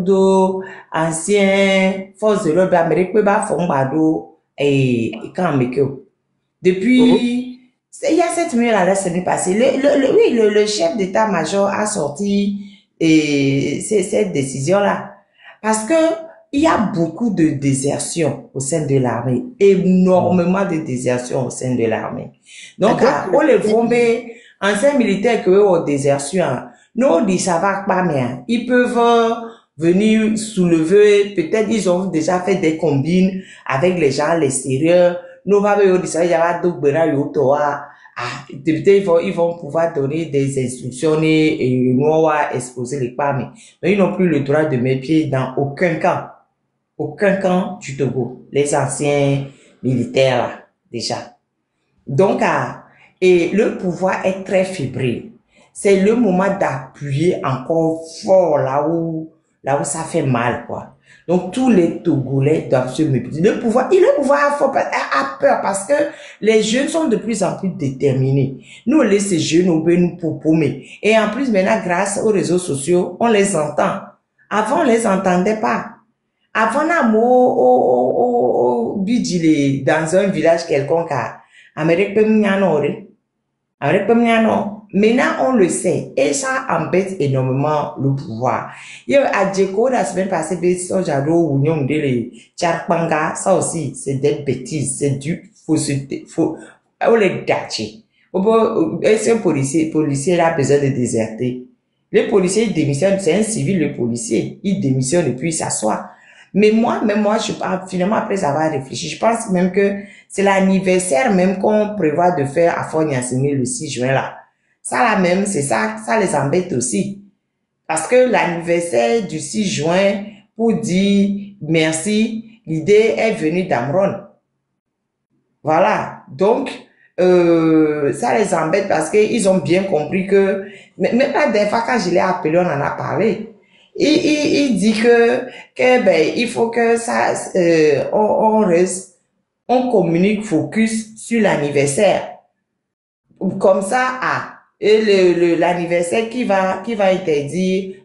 anciens forces de l'ordre d'Amérique, font bado et quand depuis, il y a 7 mois la semaine passée, oui, le chef d'état-major a sorti cette décision-là. Parce que il y a beaucoup de désertion au sein de l'armée, énormément de désertion au sein de l'armée. Donc, on les forme anciens militaires qui ont désertion, nous, ils savent pas bien. Ils peuvent venir soulever, peut-être ils ont déjà fait des combines avec les gens à l'extérieur. Nous, ils vont pouvoir donner des instructions et nous, on va exposer les femmes. Mais ils n'ont plus le droit de mettre pied dans aucun camp. Aucun camp du Togo. Les anciens militaires, là, déjà. Donc, et le pouvoir est très fébrile. C'est le moment d'appuyer encore fort là où ça fait mal, quoi. Donc, tous les Togolais doivent se mépriser. Le pouvoir a peur parce que les jeunes sont de plus en plus déterminés. Nous, on laisse ces jeunes nous paumer. Et en plus, maintenant, grâce aux réseaux sociaux, on les entend. Avant, on les entendait pas. Avant, dans un village quelconque, maintenant, on le sait. Et ça embête énormément le pouvoir. À Djeko, la semaine passée, ça aussi, c'est des bêtises. C'est du fausseté. On les gâche. Est-ce qu'un policier a besoin de déserter? Les policiers démissionnent, c'est un civil, le policier. Il démissionne et puis il s'assoit. Mais moi, je pense, finalement, après avoir réfléchi, je pense même que c'est l'anniversaire même qu'on prévoit de faire à Fort Gnassingbé le 6 juin là. Ça là même, c'est ça les embête aussi. Parce que l'anniversaire du 6 juin, pour dire merci, l'idée est venue d'Amron. Voilà. Donc, ça les embête parce qu'ils ont bien compris que, même la dernière fois quand je l'ai appelé, on en a parlé. Il dit que ben, il faut que ça, on communique focus sur l'anniversaire. Comme ça, et l'anniversaire qui va interdire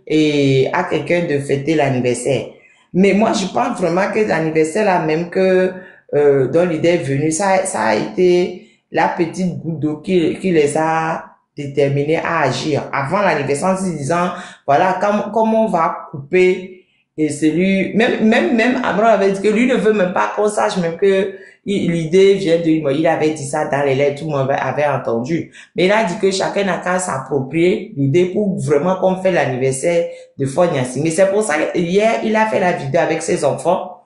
à quelqu'un de fêter l'anniversaire. Mais moi, je pense vraiment que l'anniversaire là, même que, dont l'idée est venue, ça a été la petite goutte d'eau qui les a déterminés à agir. Avant l'anniversaire, en se disant, voilà, comment on va couper, et celui, même Abraham avait dit que lui ne veut même pas qu'on sache même que l'idée vient de lui. Il avait dit ça dans les lettres, tout le monde avait entendu. Mais il a dit que chacun n'a qu'à s'approprier l'idée pour vraiment qu'on fait l'anniversaire de Fort Gnassingbé. C'est pour ça qu'hier, il a fait la vidéo avec ses enfants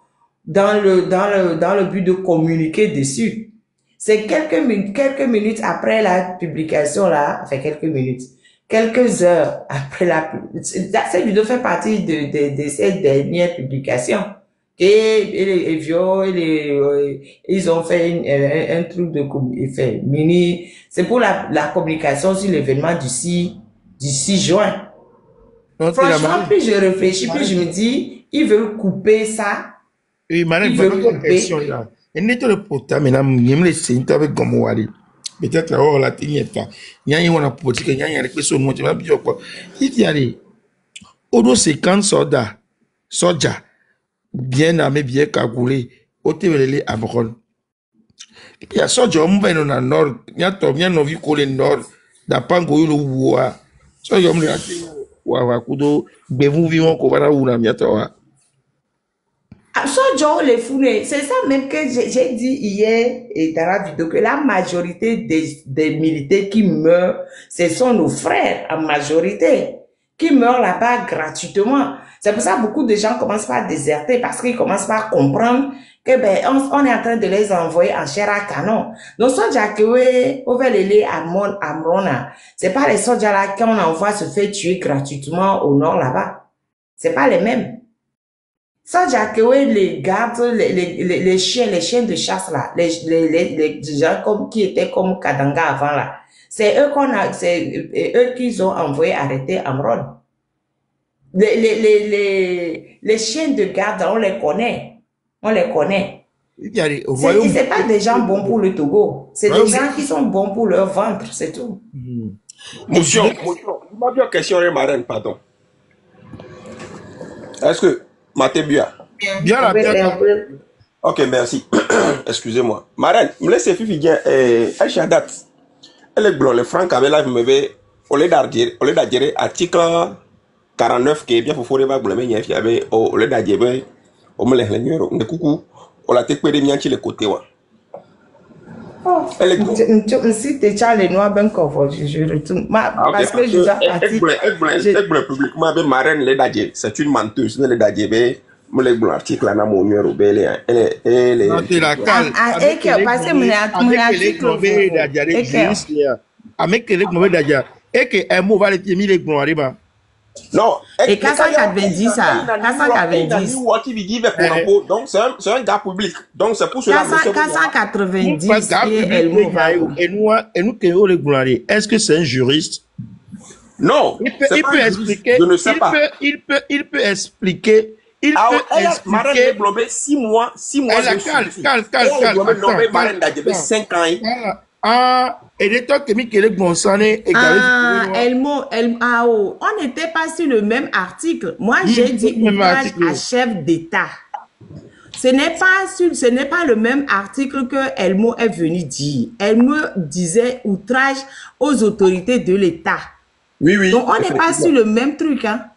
dans le but de communiquer dessus. C'est quelques minutes après la publication là, enfin quelques heures après cette vidéo fait partie de cette dernière publication. Et les vieux, ils ont fait un truc de mini, c'est pour la communication sur l'événement du 6 juin. Non, franchement, plus je réfléchis, plus je me dis, ils veulent couper ça. Oui, madame, une question là. Et n'est-ce pas pour maintenant, il me laisse avec Gomouari. Peut-être là, la tinière, il y a une politique, il y a une question, moi, tu vas bien quoi. Il y a des, au 50 soldats, bien armés, bien cagoulés, au Tévelé à Bron. Il y a soldats, on va dans le nord, il y a tout bien novi collé nord, d'apango le bois. Soldats, on va ouah, kudo, bevu vivant qu'on va là où la miatoa. Les foulées, c'est ça même que j'ai dit hier et dans la vidéo que la majorité des militaires qui meurent, ce sont nos frères en majorité qui meurent là-bas gratuitement. C'est pour ça que beaucoup de gens commencent par déserter parce qu'ils commencent par comprendre que ben on est en train de les envoyer en chair à canon. Donc soldats que on va les Amrona, c'est pas les soldats là qu'on envoie se faire tuer gratuitement au nord là-bas. C'est pas les mêmes. Ça, Jacques, les gardes, les chiens de chasse là, les gens qui étaient comme Kadanga avant là, c'est eux qu'ils ont envoyé arrêter Amron. Les chiens de garde, on les connaît. On les connaît. C'est pas des gens bons pour le Togo. C'est des gens qui sont bons pour leur ventre, c'est tout. Monsieur, ma bien question est marraine, pardon. Est-ce que Matébia? Bien la bien. Ok, merci. Excusez-moi. Marraine, me laissez fifi bien. Achadat. Elle est blonde, le franc avec la me au lieu d'adhérer article 49 qui est bien pour faire des blondes, mais il y avait au lieu d'adhérer au me les numéros. Ne coucou. On l'a tête de mianchi le côté wa. Elle est si tu as les noirs ben confort, je retourne. Parce que je dois elle publiquement avec marraine les d'adhérer. C'est une menteuse, les d'adhérer. Moi les blancs articles là mon numéro belé elle c'est la cale avec parce que mon article avec les mauvais d'adhérer et que un mot va les mis les blancs arriba. Non, et 490 ça 490 donc c'est un gars public, donc c'est pour cela 490 et nous que les blancs, est-ce que c'est un juriste? Non, il peut expliquer, je ne sais pas. Il peut expliquer. Il peut expliquer. 6 mois. Calme. 5 ans. Ah, et les temps que Michel Bonsané et on n'était pas sur le même article. Moi, j'ai dit outrage à chef d'État. Ce n'est pas le même article que Elmo est venu dire. Elmo disait outrage aux autorités de l'État. Oui. Donc, on n'est pas sur le même truc, hein.